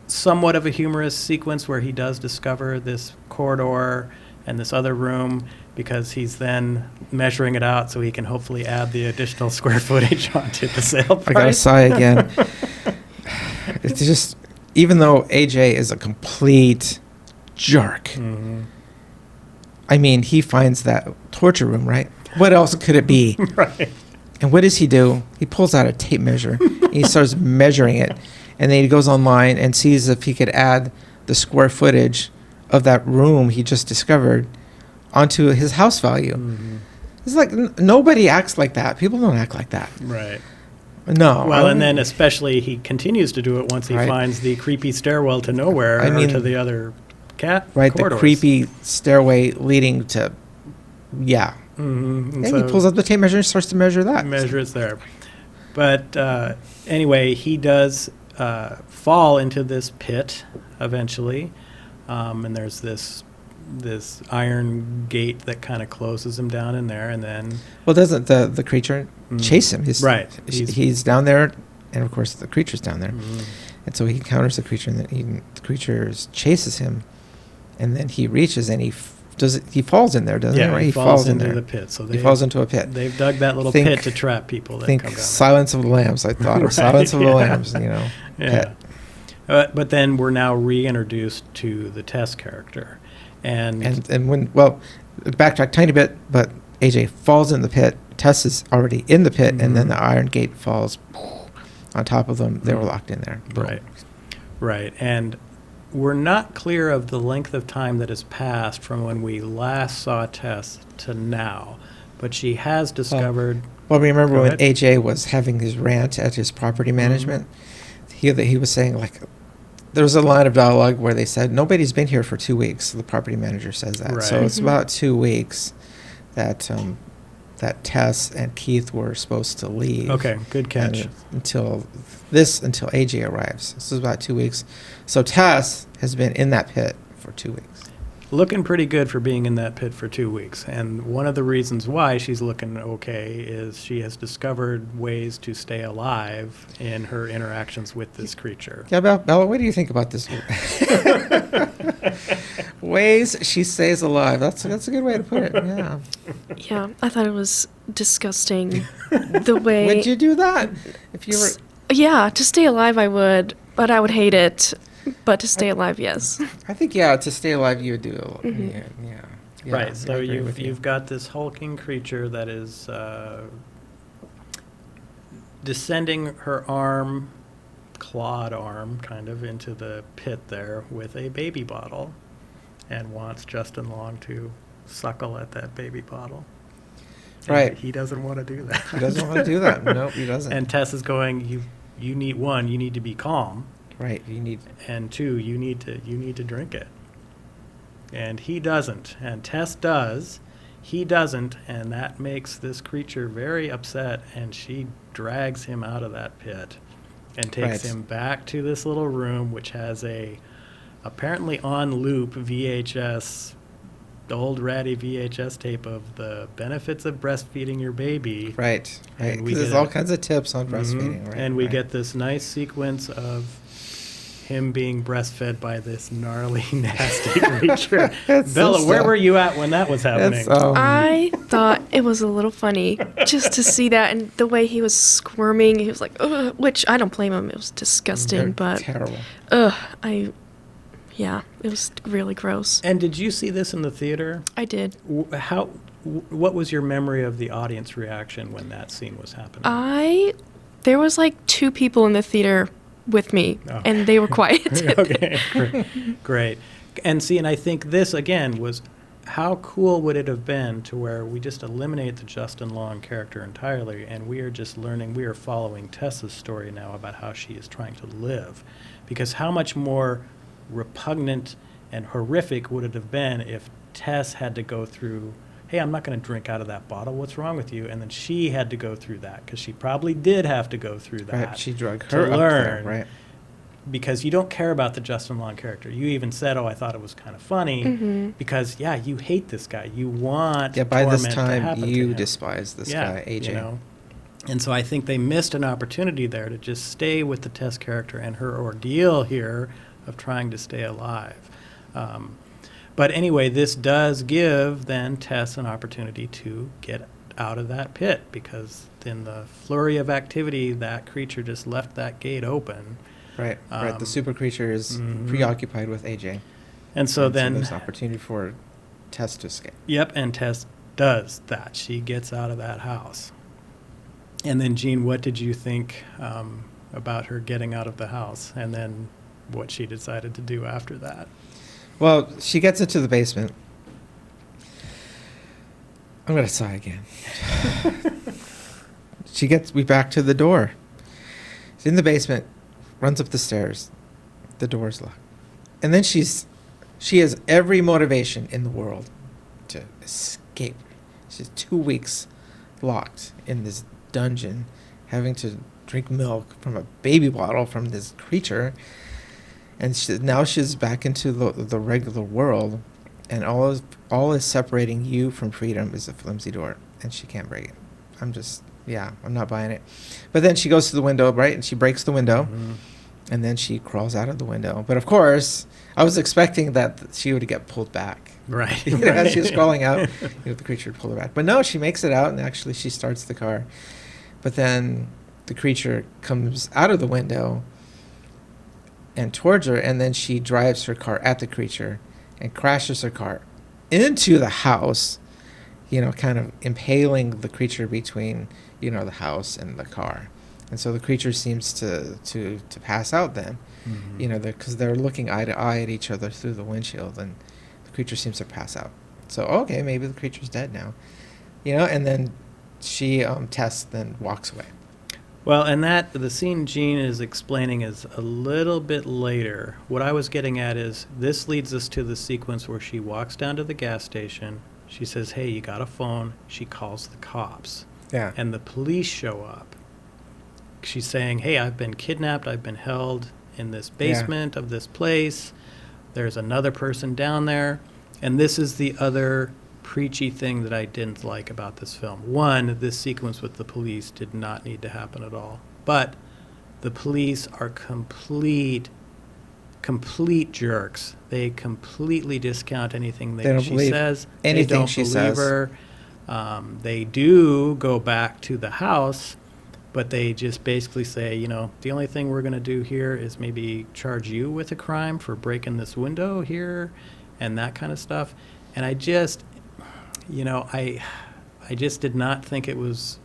A: somewhat of a humorous sequence where he does discover this corridor and this other room because he's then measuring it out so he can hopefully add the additional square footage onto the sale price.
C: I gotta sigh again. It's just, even though AJ is a complete jerk,
A: Mm-hmm.
C: I mean, he finds that torture room, right? What else could it be?
A: Right.
C: And what does he do? He pulls out a tape measure and he starts measuring it. And then he goes online and sees if he could add the square footage of that room he just discovered onto his house value.
A: Mm-hmm.
C: It's like nobody acts like that. People don't act like that.
A: Right.
C: No.
A: Well, and then especially he continues to do it once he
C: Right.
A: finds the creepy stairwell to nowhere
C: I mean,
A: or to the other
C: right,
A: corridors.
C: the creepy stairway leading to, yeah.
A: Mm-hmm.
C: And he pulls out the tape measure and starts to measure that.
A: Measure it's there. But anyway, he does fall into this pit eventually, and there's this iron gate that kind of closes him down in there, and then
C: Well, doesn't the creature chase him?
A: Right.
C: He's down there, and of course the creature's down there.
A: Mhm.
C: And so he encounters the creature, and then the creature chases him, and then he reaches and he falls in there, doesn't he?
A: Yeah,
C: Right?
A: he falls
C: in
A: into
C: there.
A: the pit. So
C: He falls into a pit.
A: they've dug that little
C: Think-
A: pit to trap people that
C: Think
A: come down.
C: Silence of the Lambs. I thought of
A: Right,
C: Silence of the
A: yeah.
C: Lambs. You know.
A: Yeah.
C: Pit.
A: But then we're now reintroduced to the Tess character, and
C: And when backtrack tiny bit, but AJ falls in the pit. Tess is already in the pit, and then
A: Mhm.
C: the iron gate falls on top of them. They were locked in there. Boom.
A: Right, and we're not clear of the length of time that has passed from when we last saw Tess to now, but she has discovered.
C: Well, remember
A: Go
C: when
A: ahead.
C: AJ was having his rant at his property management? He was saying, like, there was a line of dialogue where they said, nobody's been here for 2 weeks. The property manager says that. So
A: Right.
C: it's about 2 weeks that that Tess and Keith were supposed to leave.
A: Okay, good catch.
C: And until AJ arrives. This is about 2 weeks. So Tess has been in that pit for 2 weeks.
A: Looking pretty good for being in that pit for 2 weeks. And one of the reasons why she's looking okay is she has discovered ways to stay alive in her interactions with this creature.
C: Yeah, Bella, what do you think about this? Ways she stays alive. That's a good way to put it. Yeah.
B: Yeah, I thought it was disgusting. The way.
C: Would you do that if you were?
B: Yeah, to stay alive, I would, but I would hate it. But to stay alive, yes.
C: I think to stay alive you would do.
B: Mhm.
C: Yeah,
A: Right,
C: I
A: so
C: agree with you.
A: you've got this hulking creature that is descending her arm, clawed arm, kind of, into the pit there with a baby bottle and wants Justin Long to suckle at that baby bottle. And
C: Right.
A: he doesn't want to do that.
C: He doesn't want to do that. Nope, he doesn't.
A: And Tess is going, you need, one, you need to be calm,
C: Right, you need.
A: and two, you need to drink it. And he doesn't, and Tess does. He doesn't, and that makes this creature very upset, and she drags him out of that pit and takes
C: Right.
A: him back to this little room, which has a apparently on loop VHS, the old ratty VHS tape of the benefits of breastfeeding your baby.
C: Right, right.
A: And we
C: Because there's
A: get
C: all
A: a-
C: kinds of tips on breastfeeding,
A: Mhm.
C: right?
A: And we
C: right.
A: get this nice sequence of him being breastfed by this gnarly, nasty creature.
C: It's so
A: Bella, where
C: sad.
A: were you at when that was happening?
C: It's,
B: I thought it was a little funny just to see that and the way he was squirming. He was like, ugh, which I don't blame him. It was disgusting,
C: they're
B: but
C: terrible.
B: yeah, it was really gross.
A: And did you see this in the theater?
B: I did.
A: What was your memory of the audience reaction when that scene was happening?
B: There was like 2 people in the theater with me,
A: Oh.
B: and they were quiet.
A: Okay, great. And see, and I think this, again, was how cool would it have been to where we just eliminate the Justin Long character entirely, and we are just learning, we are following Tessa's story now about how she is trying to live. Because how much more repugnant and horrific would it have been if Tess had to go through, hey, I'm not going to drink out of that bottle. What's wrong with you? And then she had to go through that, because she probably did have to go through that.
C: Right, she drug
A: to
C: her up
A: learn,
C: there, right?
A: because you don't care about the Justin Long character. You even said, oh, I thought it was kind of funny,
B: Mm-hmm.
A: because, yeah, you hate this guy. You want
C: Yeah, by this
A: torment to
C: time,
A: happen to
C: you
A: him.
C: despise this
A: Yeah,
C: guy, AJ.
A: you know? And so I think they missed an opportunity there to just stay with the Tess character and her ordeal here of trying to stay alive. But anyway, this does give then Tess an opportunity to get out of that pit, because in the flurry of activity, that creature just left that gate open.
C: Right, right. The super creature is
A: mhm.
C: preoccupied with AJ.
A: And so then,
C: there's an opportunity for Tess to escape.
A: yep, and Tess does that. She gets out of that house. And then, Jean, what did you think about her getting out of the house, and then what she decided to do after that?
C: Well, she gets into the basement. I'm going to sigh again. She gets me back to the door. She's in the basement, runs up the stairs. The door's locked. And then she has every motivation in the world to escape. She's 2 weeks locked in this dungeon, having to drink milk from a baby bottle from this creature. And now she's back into the regular world, and all is separating you from freedom is a flimsy door, and she can't break it. I'm not buying it. But then she goes to the window, right, and she breaks the window,
A: Mhm.
C: and then she crawls out of the window. But of course, I was expecting that she would get pulled back.
A: Right.
C: As she was crawling out, the creature would pull her back. But no, she makes it out, and actually she starts the car. But then the creature comes out of the window and towards her, and then she drives her car at the creature and crashes her car into the house, kind of impaling the creature between, the house and the car. And so the creature seems to pass out then,
A: Mhm.
C: because they're looking eye to eye at each other through the windshield, and the creature seems to pass out. So, okay, maybe the creature's dead now, and then she, Tess, then walks away.
A: Well, and the scene Jean is explaining is a little bit later. What I was getting at is this leads us to the sequence where she walks down to the gas station. She says, hey, you got a phone. She calls the cops.
C: Yeah.
A: And the police show up. She's saying, hey, I've been kidnapped. I've been held in this basement of this place. There's another person down there. And this is the other preachy thing that I didn't like about this film. One, this sequence with the police did not need to happen at all. But the police are complete jerks. They completely discount anything
C: They don't
A: she
C: believe
A: says.
C: anything
A: they don't
C: she
A: believe
C: says.
A: her. They do go back to the house, but they just basically say, the only thing we're going to do here is maybe charge you with a crime for breaking this window here and that kind of stuff. And I just, I just did not think it was,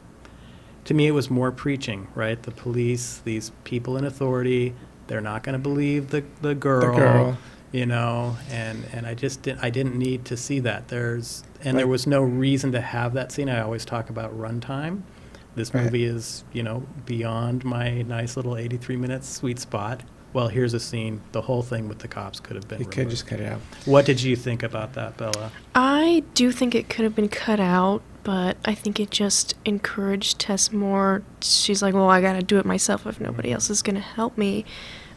A: to me, it was more preaching, right? The police, these people in authority, they're not going to believe the girl. And I just didn't need to see that. There was no reason to have that scene. I always talk about runtime. This
C: Right.
A: movie is, beyond my nice little 83-minute sweet spot. Well, here's a scene. The whole thing with the cops could have been
C: You
A: removed.
C: could just cut it out.
A: What did you think about that, Bella?
B: I do think it could have been cut out, but I think it just encouraged Tess more. She's like, well, I gotta do it myself if nobody else is gonna help me.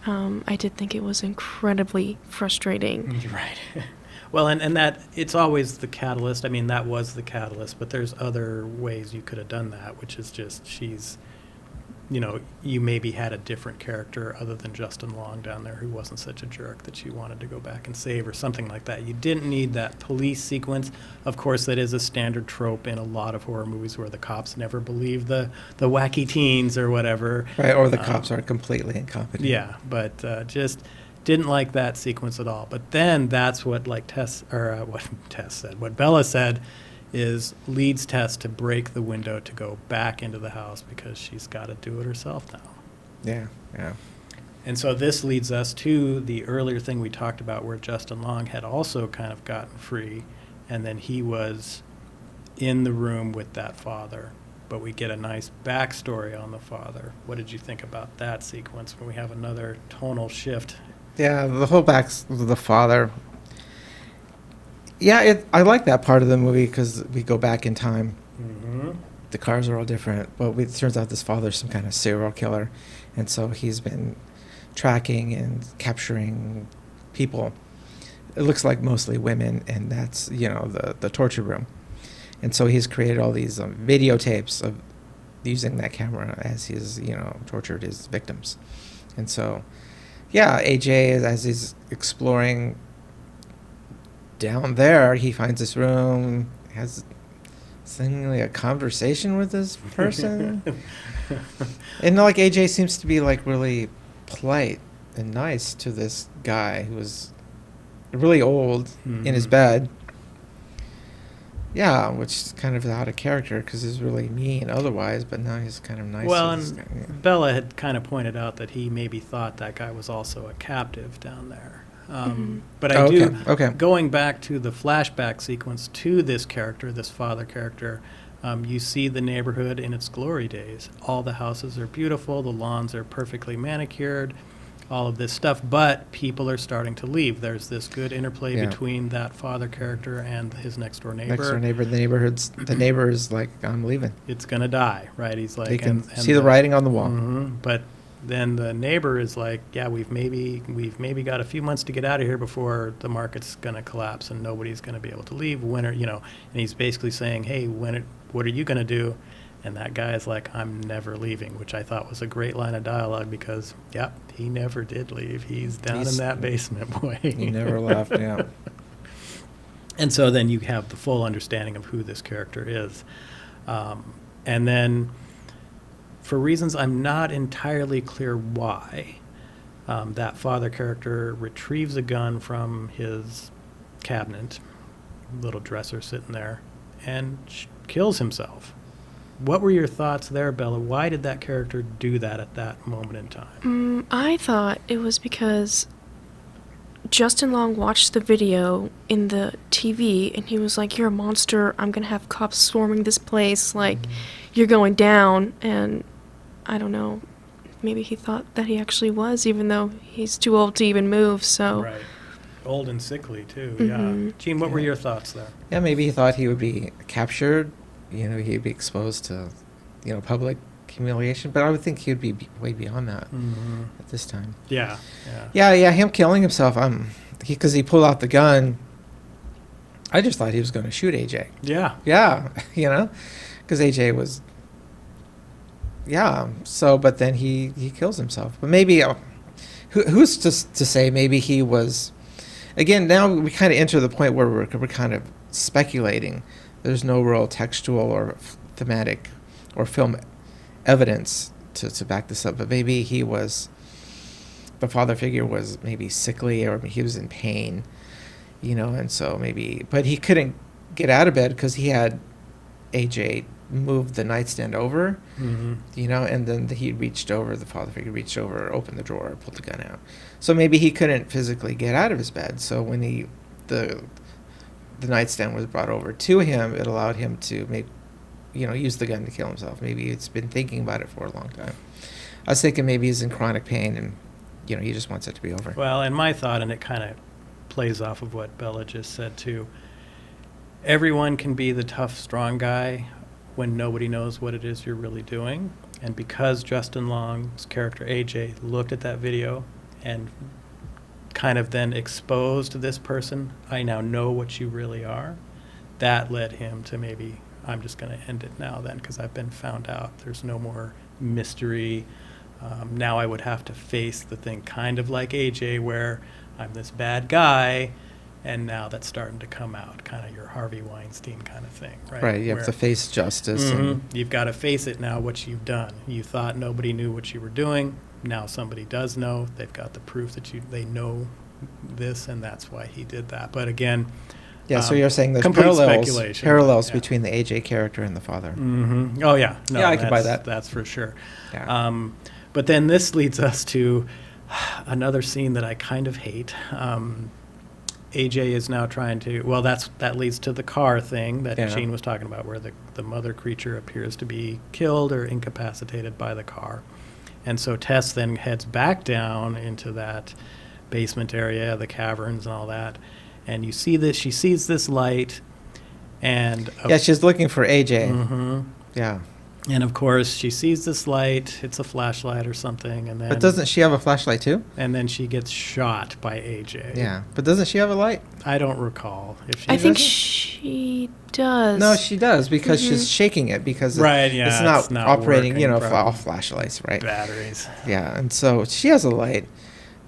B: I did think it was incredibly frustrating.
A: You're right. Well, and that, it's always the catalyst. I mean, that was the catalyst, but there's other ways you could have done that, which is just she's, you maybe had a different character other than Justin Long down there who wasn't such a jerk that you wanted to go back and save or something like that. You didn't need that police sequence. Of course, that is a standard trope in a lot of horror movies where the cops never believe the wacky teens or whatever.
C: Right, or the cops are completely incompetent.
A: Yeah, but just didn't like that sequence at all. But then that's what, what Tess said, what Bella said, is leads Tess to break the window to go back into the house because she's got to do it herself now.
C: Yeah.
A: And so this leads us to the earlier thing we talked about where Justin Long had also kind of gotten free, and then he was in the room with that father. But we get a nice backstory on the father. What did you think about that sequence when we have another tonal shift?
C: Yeah, the whole the father, Yeah, I like that part of the movie because we go back in time.
A: Mm-hmm.
C: The cars are all different, but it turns out this father's some kind of serial killer, and so he's been tracking and capturing people. It looks like mostly women, and that's the torture room. And so he's created all these videotapes of using that camera as he's tortured his victims. And so, yeah, AJ, as he's exploring down there, he finds this room, has seemingly a conversation with this person. And like AJ seems to be like really polite and nice to this guy who was really old in his bed. Yeah, which is kind of out of character because he's really mean otherwise, but now he's kind of nice.
A: Well, and Bella had kind of pointed out that he maybe thought that guy was also a captive down there. But I do, going back to the flashback sequence to this character, this father character, you see the neighborhood in its glory days. All the houses are beautiful, the lawns are perfectly manicured, all of this stuff, but people are starting to leave. There's this good interplay between that father character and his next door neighbor.
C: Next door neighbor, the neighbor is like, I'm leaving.
A: It's gonna die, right? He's like,
C: they can see the writing on the wall.
A: But then the neighbor is like, yeah, we've maybe got a few months to get out of here before the market's gonna collapse and nobody's gonna be able to leave. And he's basically saying, hey, what are you gonna do? And that guy is like, I'm never leaving, which I thought was a great line of dialogue because, he never did leave. He's down in that basement, boy.
C: He never left, yeah.
A: And so then you have the full understanding of who this character is. And then, for reasons I'm not entirely clear why, that father character retrieves a gun from his cabinet, little dresser sitting there, and kills himself. What were your thoughts there, Bella? Why did that character do that at that moment in time?
B: I thought it was because Justin Long watched the video in the TV, and he was like, you're a monster. I'm going to have cops swarming this place. Like, you're going down. And I don't know. Maybe he thought that he actually was, even though he's too old to even move. So.
A: Right. Old and sickly, too. Yeah. Gene, what were your thoughts there?
C: Yeah, maybe he thought he would be captured. He'd be exposed to, public humiliation. But I would think he'd be way beyond that at this time.
A: Yeah.
C: Him killing himself. Because he pulled out the gun. I just thought he was going to shoot AJ.
A: Yeah.
C: Yeah, because AJ was. Yeah. So, but then he kills himself. But maybe, who's to say? Maybe he was. Again, now we kind of enter the point where we're kind of speculating. There's no real textual or thematic or film evidence to back this up. But maybe the father figure was maybe sickly or he was in pain, and so maybe, but he couldn't get out of bed because he had AJ move the nightstand over, and then the father figure reached over, opened the drawer, pulled the gun out. So maybe he couldn't physically get out of his bed. So when the nightstand was brought over to him, it allowed him to use the gun to kill himself. Maybe he's been thinking about it for a long time. I was thinking maybe he's in chronic pain and, he just wants it to be over.
A: Well, and my thought, and it kind of plays off of what Bella just said too, everyone can be the tough, strong guy when nobody knows what it is you're really doing. And because Justin Long's character AJ looked at that video and kind of then exposed this person, I now know what you really are, that led him to maybe, I'm just going to end it now then because I've been found out. There's no more mystery. Now I would have to face the thing kind of like AJ where I'm this bad guy and now that's starting to come out, kind of your Harvey Weinstein kind of thing, right?
C: Right, you have to face justice. And
A: you've got to face it now, what you've done. You thought nobody knew what you were doing. Now somebody does know. They've got the proof that they know this, and that's why he did that. But again,
C: so you're saying there's parallels between the AJ character and the father.
A: Oh yeah, no,
C: I can buy that.
A: That's for sure.
C: Yeah.
A: But then this leads us to another scene that I kind of hate. AJ is now trying to. Well, that leads to the car thing that Gene was talking about, where the mother creature appears to be killed or incapacitated by the car. And so Tess then heads back down into that basement area, the caverns and all that. and you see this. She sees this light, and
C: Yeah, she's looking for AJ.
A: Mhm.
C: Yeah.
A: And of course, she sees this light. It's a flashlight or something, and then
C: But doesn't she have a flashlight too?
A: and then she gets shot by AJ.
C: Yeah. But doesn't she have a light?
A: I don't recall if she.
B: I think
C: doesn't?
B: she does.
C: No, she does because she's shaking it because
A: Right, yeah,
C: it's not operating,
A: working
C: all flashlights, right?
A: batteries.
C: Yeah, and so she has a light,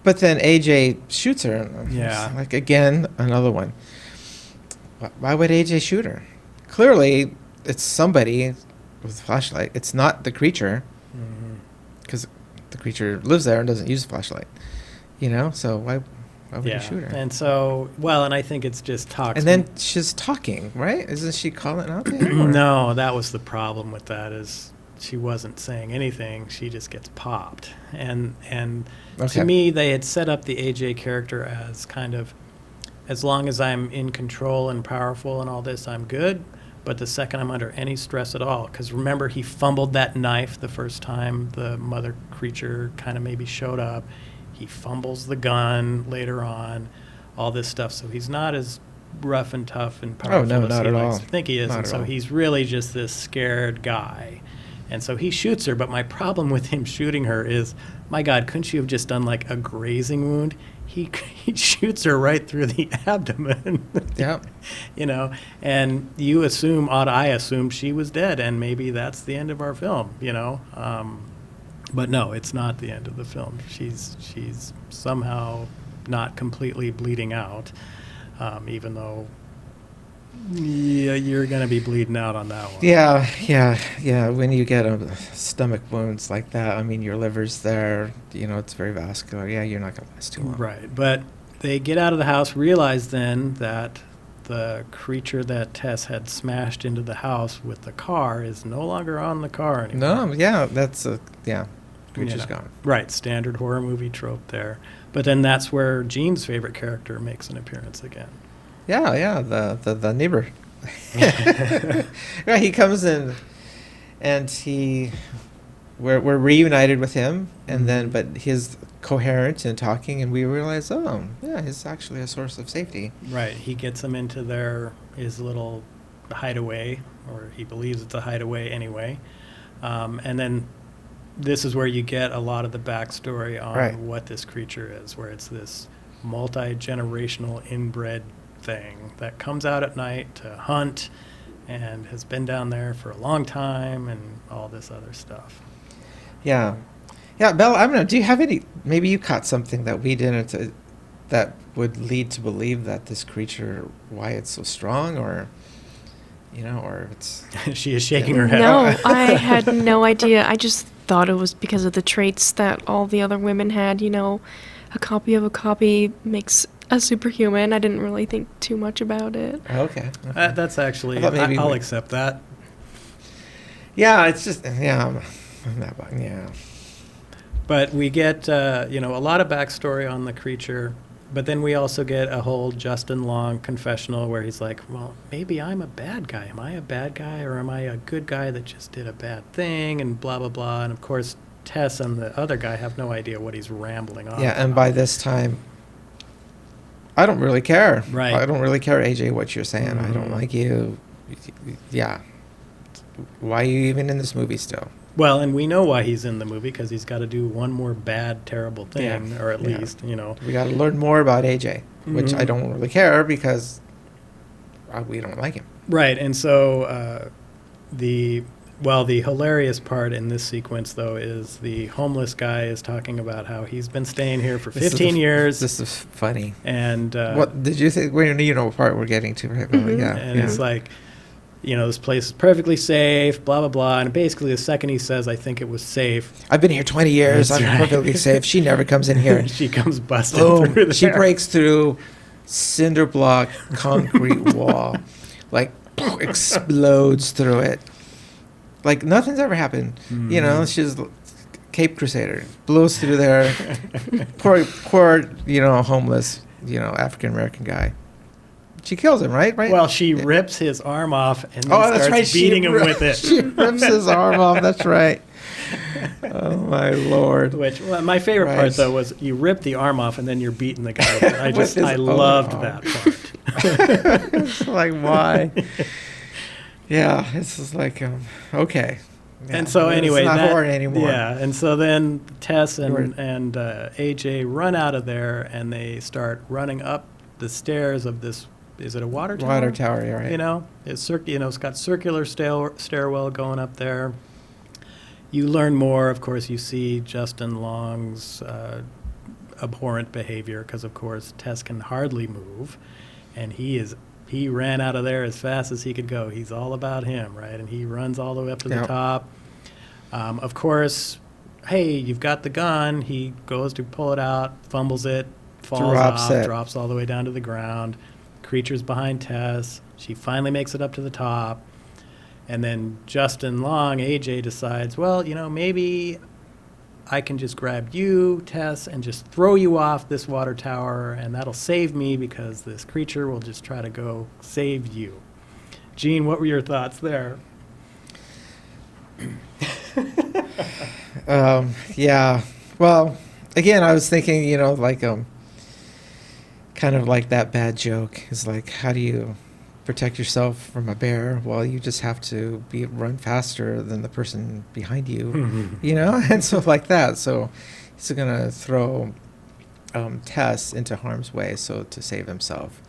C: but then AJ shoots her. And
A: Yeah.
C: it's like again, another one. Why would AJ shoot her? Clearly, it's somebody with a flashlight. It's not the creature, because the creature lives there and doesn't use a flashlight. So why would
A: Yeah,
C: you shoot her?
A: and so and I think it's just toxic.
C: And then she's talking, right? Isn't she calling out to him? or-
A: No, that was the problem with that is she wasn't saying anything. She just gets popped. And
C: Okay.
A: to me, they had set up the AJ character as kind of, as long as I'm in control and powerful and all this, I'm good. But the second I'm under any stress at all, because remember, he fumbled that knife the first time the mother creature kind of maybe showed up. He fumbles the gun later on, all this stuff. So he's not as rough and tough and powerful
C: no,
A: as
C: not
A: he
C: at
A: likes
C: all.
A: to think he is.
C: Not
A: And
C: at
A: so
C: all.
A: he's really just this scared guy. And so he shoots her, but my problem with him shooting her is, my God, couldn't you have just done like a grazing wound? He shoots her right through the abdomen.
C: Yeah.
A: And you assume, I assumed she was dead, and maybe that's the end of our film, But no, it's not the end of the film. She's somehow not completely bleeding out, even though you're going to be bleeding out on that one.
C: Yeah. When you get stomach wounds like that, I mean, your liver's there. It's very vascular. Yeah, you're not going to last too long.
A: Right, but they get out of the house, realize then that the creature that Tess had smashed into the house with the car is no longer on the car anymore.
C: No, yeah, creature's gone.
A: Right, standard horror movie trope there. But then that's where Gene's favorite character makes an appearance again.
C: Yeah, the neighbor. Right, he comes in, and we're reunited with him, and then but he's coherent and talking, and we realize, oh, yeah, he's actually a source of safety.
A: Right, he gets them into his little hideaway, or he believes it's a hideaway anyway. And then this is where you get a lot of the backstory on
C: Right.
A: what this creature is, where it's this multi-generational inbred thing that comes out at night to hunt and has been down there for a long time and all this other stuff.
C: Yeah, Bella, I don't know. Do you have any? Maybe you caught something that we didn't, that would lead to believe that this creature, why it's so strong, or it's.
A: She is shaking her head.
B: No, I had no idea. I just thought it was because of the traits that all the other women had. A copy of a copy makes a superhuman. I didn't really think too much about it.
C: Okay.
A: That's actually,
C: I thought maybe
A: I'll
C: we-
A: accept that.
C: Yeah, it's just I'm not. Yeah.
A: But we get, a lot of backstory on the creature, but then we also get a whole Justin Long confessional where he's like, well, maybe I'm a bad guy. Am I a bad guy, or am I a good guy that just did a bad thing, and blah, blah, blah. And, of course, Tess and the other guy have no idea what he's rambling on.
C: Yeah, and by this time, I don't really care.
A: Right.
C: I don't really care, AJ, what you're saying. I don't
A: Mhm.
C: like you. Yeah. Why are you even in this movie still?
A: Well, and we know why he's in the movie, because he's got to do one more bad, terrible thing,
C: Yeah,
A: or at
C: yeah.
A: least,
C: We got to learn more about AJ, which I
A: Mhm.
C: don't really care because we don't like him.
A: Right, and so the hilarious part in this sequence, though, is the homeless guy is talking about how he's been staying here for
C: This is
A: 15 years.
C: This is funny.
A: And
C: What did you think? Well, what part we're getting to, right?
B: Mhm.
C: Yeah.
A: and
C: yeah.
A: it's like, this place is perfectly safe, blah, blah, blah. And basically, the second he says, I think it was safe,
C: I've been here 20 years.
A: That's
C: I'm
A: right.
C: perfectly safe. She never comes in here.
A: she comes busting
C: Boom.
A: through there.
C: She breaks through cinder block concrete wall, like explodes through it. Like nothing's ever happened.
A: Mhm.
C: She's Cape Crusader, blows through there. poor, homeless, African American guy. She kills him, right? Right.
A: Well, she rips his arm off and then
C: oh, that's
A: starts
C: right.
A: beating him with it.
C: She rips his arm off. That's right. Oh my lord.
A: My favorite
C: Right.
A: part, though, was you rip the arm off and then you're beating the guy with it.
C: With his
A: I
C: own
A: loved
C: arm.
A: that part.
C: It's like, why? Yeah, it's just like, okay. Yeah,
A: And so anyway,
C: it's not
A: that,
C: horror anymore.
A: Yeah, and so then Tess
C: You were-
A: and AJ run out of there, and they start running up the stairs of this. Is it a water tower?
C: Water tower, yeah, right.
A: You know, it's it's got circular stairwell going up there. You learn more, of course. You see Justin Long's abhorrent behavior because, of course, Tess can hardly move, and he ran out of there as fast as he could go. He's all about him, right? And he runs all the way up to the
C: Yep.
A: top. Of course, hey, you've got the gun. He goes to pull it out, fumbles it, falls
C: Drops
A: off,
C: it.
A: drops all the way down to the ground. Creature's behind Tess. She finally makes it up to the top. And then Justin Long, AJ, decides, well, maybe I can just grab you, Tess, and just throw you off this water tower, and that'll save me because this creature will just try to go save you. Gene, what were your thoughts there?
C: Yeah. Well, again, I was thinking, kind of like that bad joke is like, how do you protect yourself from a bear? Well, you just have to run faster than the person behind you, and so like that. So he's gonna throw Tess into harm's way, so to save himself.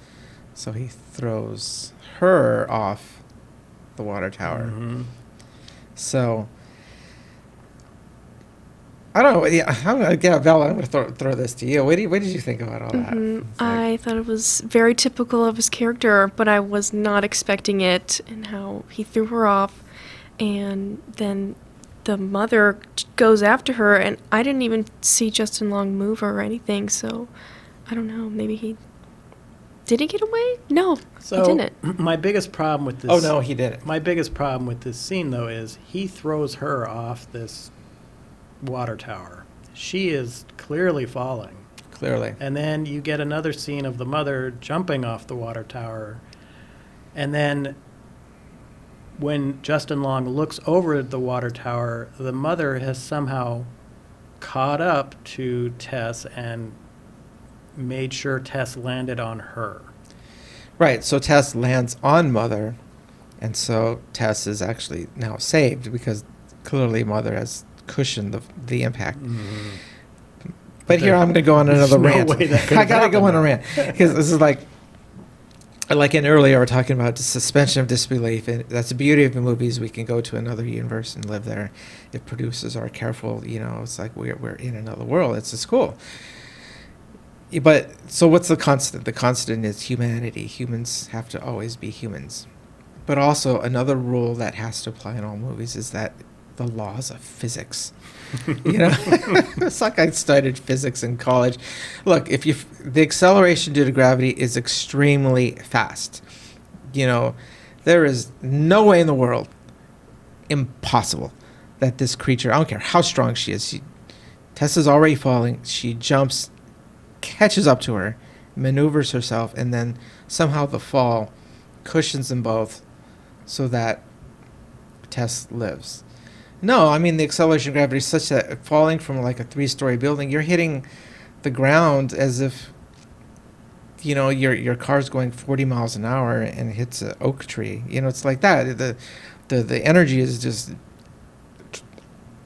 C: So he throws her off the water tower.
A: Mhm.
C: So I don't know. Yeah, Bella, I'm going to throw this to you. What did you think about all that? It's like-
B: I thought it was very typical of his character, but I was not expecting it, and how he threw her off, and then the mother goes after her, and I didn't even see Justin Long move or anything, so I don't know. Maybe did he get away? No,
A: So
B: he didn't.
A: my biggest problem with this.
C: Oh no, he didn't.
A: My biggest problem with this scene, though, is he throws her off this water tower. She is clearly falling.
C: Clearly.
A: And then you get another scene of the mother jumping off the water tower. And then when Justin Long looks over at the water tower, the mother has somehow caught up to Tess and made sure Tess landed on her.
C: Right. So Tess lands on Mother, and so Tess is actually now saved because clearly Mother has cushioned the impact. But here I'm going to go on another
A: There's no
C: rant.
A: way that could
C: I
A: have
C: got to go on
A: happened,
C: a rant because this is like in earlier we're talking about the suspension of disbelief, and that's the beauty of the movies. We can go to another universe and live there if producers are careful. It's like we're in another world. It's just cool. But so what's the constant? The constant is humanity. Humans have to always be humans. But also another rule that has to apply in all movies is that the laws of physics. It's like I studied physics in college. Look, the acceleration due to gravity is extremely fast. There is no way in the world, impossible, that this creature, I don't care how strong she is, Tessa's already falling, she jumps, catches up to her, maneuvers herself, and then somehow the fall cushions them both so that Tess lives. No, I mean, the acceleration of gravity is such that falling from like a 3-story building, you're hitting the ground as if, your car's going 40 miles an hour and hits an oak tree. It's like that. The energy is just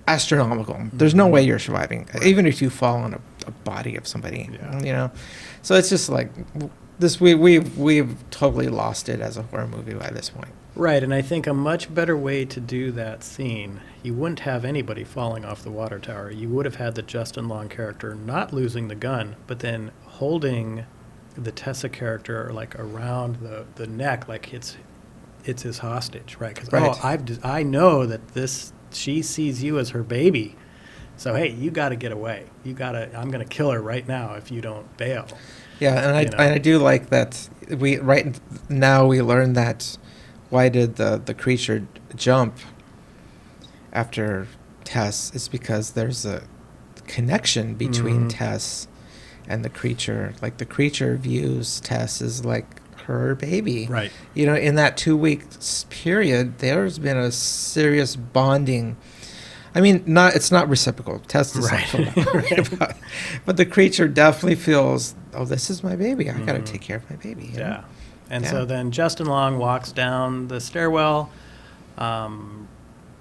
C: astronomical. There's no way you're surviving, even if you fall on a body of somebody.
A: Yeah.
C: So it's just like this. We've totally lost it as a horror movie by this point.
A: Right, and I think a much better way to do that scene, you wouldn't have anybody falling off the water tower. You would have had the Justin Long character not losing the gun, but then holding the Tessa character like around the neck, like it's his hostage, right? Because
C: Right.
A: I know that she sees you as her baby, so hey, you got to get away. I'm going to kill her right now if you don't bail.
C: Yeah, and I do like that. We learn that. Why did the creature jump after Tess? It's because there's a connection between Tess and the creature. Like the creature views Tess as like her baby.
A: Right.
C: In that 2-week period, there's been a serious bonding. I mean, it's not reciprocal. Tess does not feel that way about it. But the creature definitely feels, oh, this is my baby. I got to take care of my baby.
A: Yeah. And
C: Yeah.
A: so then Justin Long walks down the stairwell.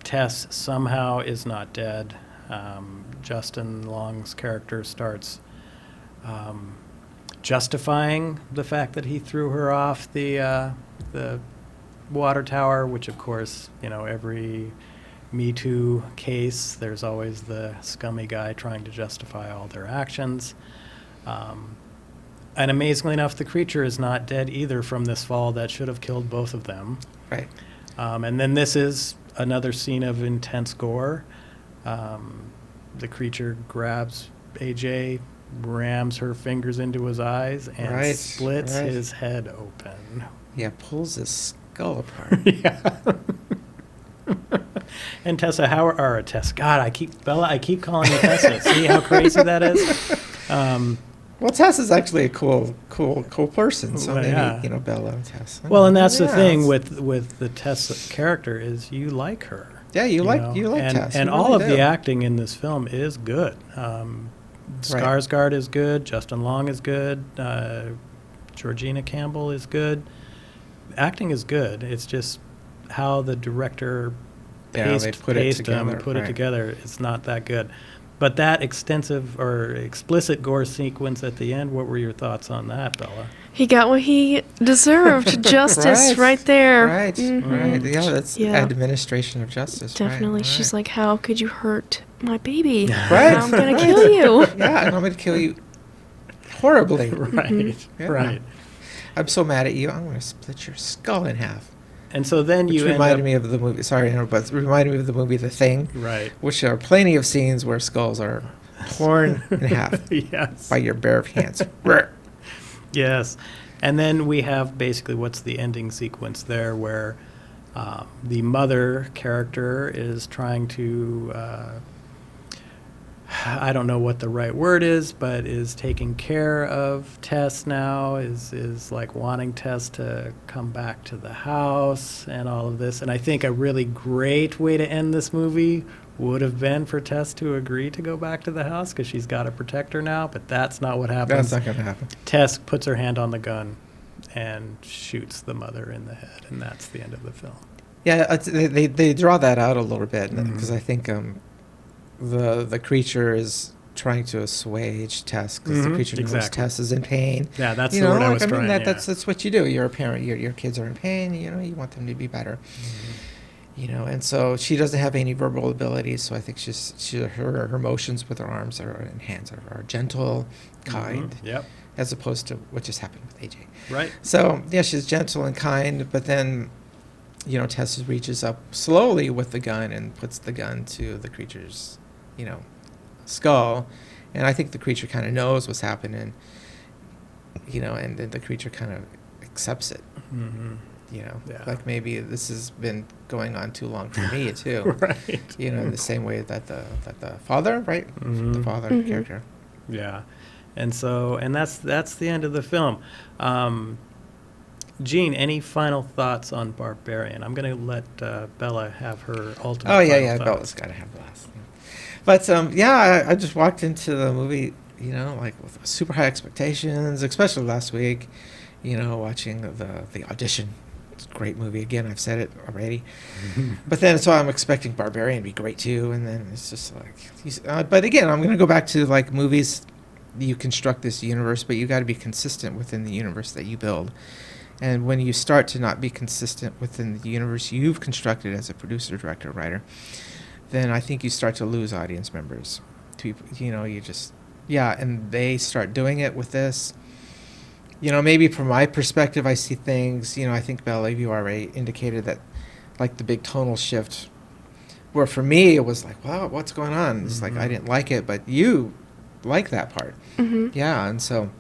A: Tess somehow is not dead. Justin Long's character starts justifying the fact that he threw her off the water tower, which of course, every Me Too case, there's always the scummy guy trying to justify all their actions. And amazingly enough, the creature is not dead either from this fall that should have killed both of them.
C: Right.
A: And then this is another scene of intense gore. The creature grabs AJ, rams her fingers into his eyes, and splits his head open.
C: Yeah, pulls his skull apart.
A: Yeah. And Tessa, God, I keep calling you Tessa. See how crazy that is?
C: Well, Tess is actually a cool person. So
A: Well,
C: maybe
A: yeah.
C: Bella and Tess.
A: Well, and that's the
C: Yeah,
A: thing
C: it's-
A: with the Tessa character is you like her.
C: Yeah, you like
A: and,
C: Tess.
A: And
C: You
A: all
C: really
A: of
C: do.
A: the acting in this film is good. Skarsgård is good. Justin Long is good. Georgina Campbell is good. Acting is good. It's just how the director
C: they put it together.
A: put it together. It's not that good. But that extensive or explicit gore sequence at the end, what were your thoughts on that, Bella?
B: He got what he deserved. Justice right there.
C: Right,
B: Mhm.
C: right. Yeah, that's
B: Yeah.
C: administration of justice.
B: Definitely.
C: Right,
B: She's
C: right.
B: like, how could you hurt my baby?
C: Right,
B: I'm going
C: right.
B: to kill you.
C: Yeah, and I'm going to kill you horribly.
A: Right,
C: Yeah.
A: right.
C: I'm so mad at you. I'm going to split your skull in half.
A: And so then
C: Which
A: you end
C: reminded
A: up,
C: me of the movie. Sorry, but it reminded me of the movie The Thing,
A: right.
C: which are plenty of scenes where skulls are torn in half
A: Yes.
C: by your bare hands.
A: Yes. And then we have basically what's the ending sequence there where the mother character is trying to, I don't know what the right word is, but is taking care of Tess now, is like wanting Tess to come back to the house and all of this. And I think a really great way to end this movie would have been for Tess to agree to go back to the house because she's got to protect her now, but that's not what happens.
C: That's not going to happen.
A: Tess puts her hand on the gun and shoots the mother in the head, and that's the end of the film.
C: Yeah, they draw that out a little bit because
A: Mhm.
C: I think the creature is trying to assuage Tess because the
A: Mhm,
C: creature knows
A: exactly.
C: Tess is in pain.
A: Yeah, that's
C: You
A: the
C: know,
A: word I
C: like
A: was
C: I mean,
A: trying.
C: that's what you do. You're a parent. Your kids are in pain. You know, you want them to be better. You know, and so she doesn't have any verbal abilities. So I think her motions with her arms and hands are gentle, kind,
A: Yep.
C: as opposed to what just happened with AJ.
A: Right.
C: So yeah, she's gentle and kind, but then, you know, Tessa reaches up slowly with the gun and puts the gun to the creature's, skull, and I think the creature kind of knows what's happening, and then the creature kind of accepts it.
A: Mm-hmm. Yeah.
C: Like maybe this has been going on too long for me too.
A: Right.
C: In the same way that the father, right?
A: Mhm.
C: The father
B: Mhm.
C: character.
A: Yeah. And that's the end of the film. Gene, any final thoughts on Barbarian? I'm going to let Bella have her ultimate.
C: Oh yeah,
A: final
C: yeah.
A: thoughts.
C: Bella's got to have the last. But I just walked into the movie, like with super high expectations, especially last week. Watching the audition. It's a great movie. Again, I've said it already. But then, so I'm expecting Barbarian to be great too, and then it's just like. But again, I'm going to go back to like movies. You construct this universe, but you got to be consistent within the universe that you build. And when you start to not be consistent within the universe you've constructed as a producer, director, writer, then I think you start to lose audience members. And they start doing it with this. Maybe from my perspective, I see things, I think Bella, you already indicated that, like the big tonal shift, where for me it was like, wow, what's going on? It's like, I didn't like it, but you like that part.
B: Mm-hmm.
C: Yeah, and so,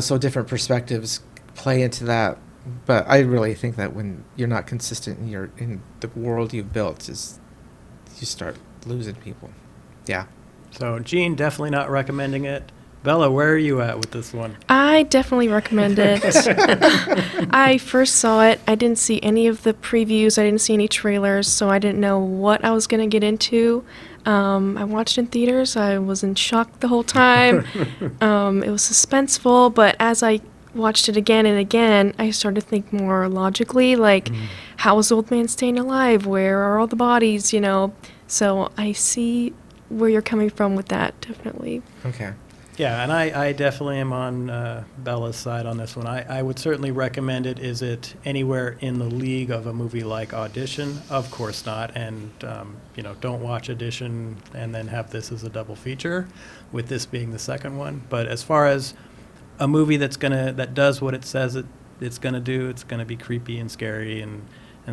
C: so different perspectives play into that. But I really think that when you're not consistent in the world you've built, you start losing people. Yeah.
A: So, Gene, definitely not recommending it. Bella, where are you at with this one?
B: I definitely recommend it. I first saw it. I didn't see any of the previews. I didn't see any trailers, so I didn't know what I was going to get into. I watched in theaters. I was in shock the whole time. It was suspenseful, but as I watched it again and again, I started to think more logically, like, how is the old man staying alive? Where are all the bodies, you know? So I see where you're coming from with that, definitely.
C: Okay.
A: Yeah, and I definitely am on Bella's side on this one. I would certainly recommend it. Is it anywhere in the league of a movie like Audition? Of course not. And, don't watch Audition and then have this as a double feature, with this being the second one. But as far as a movie that does what it says it's gonna do, it's gonna be creepy and scary and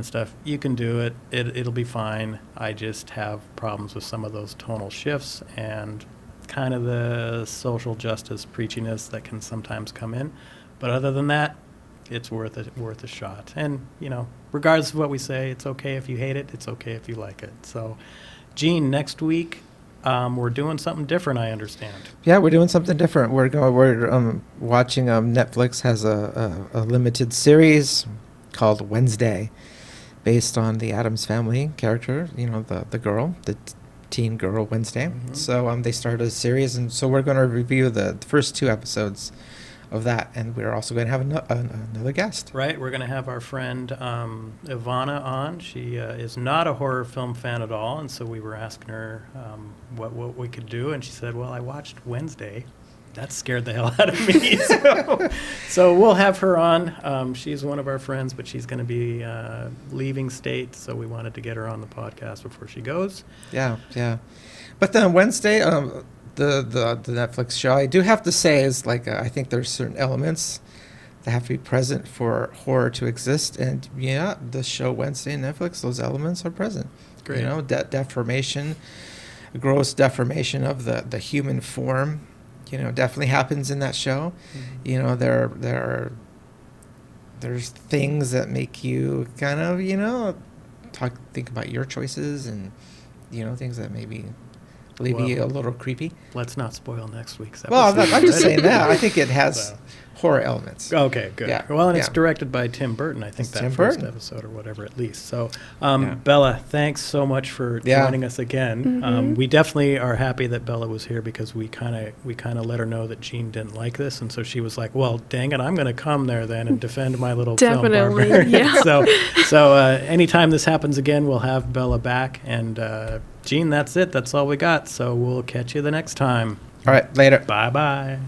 A: stuff, you can do it. It'll be fine. I just have problems with some of those tonal shifts and kind of the social justice preachiness that can sometimes come in. But other than that, it's worth a shot. And, regardless of what we say, it's okay if you hate it. It's okay if you like it. So, Gene, next week, we're doing something different, I understand.
C: Yeah, we're doing something different. We're watching, Netflix has a limited series called Wednesday, based on the Addams Family character, the girl, the teen girl Wednesday.
A: Mm-hmm.
C: So they started a series, and so we're going to review the first 2 episodes of that, and we're also going to have another guest.
A: Right, we're going to have our friend Ivana on. She is not a horror film fan at all, and so we were asking her what we could do, and she said, well, I watched Wednesday. That scared the hell out of me. So we'll have her on. She's one of our friends, but she's going to be leaving state, so we wanted to get her on the podcast before she goes.
C: Yeah. But then Wednesday, the Netflix show, I do have to say, is like, I think there's certain elements that have to be present for horror to exist. And, the show Wednesday on Netflix, those elements are present.
A: Great.
C: Deformation, gross deformation of the human form, definitely happens in that show.
A: Mm-hmm.
C: There's things that make you kind of, think about your choices, and, things that maybe leave you a little creepy.
A: Let's not spoil next week's episode.
C: Well, I'm just saying that. I think it has horror elements.
A: Okay, good.
C: Yeah.
A: Well, and it's directed by Tim Burton, I think,
C: It's
A: that
C: Tim
A: first
C: Burton.
A: episode or whatever, at least. So, Bella, thanks so much for joining us again.
B: Mm-hmm.
A: We definitely are happy that Bella was here, because we kind of let her know that Jean didn't like this, and so she was like, well, dang it, I'm going to come there then and defend my little film,
B: Definitely,
A: Barbarian.
B: yeah.
A: So anytime this happens again, we'll have Bella back. And Jean, that's it. That's all we got. So we'll catch you the next time.
C: All right, later.
A: Bye-bye.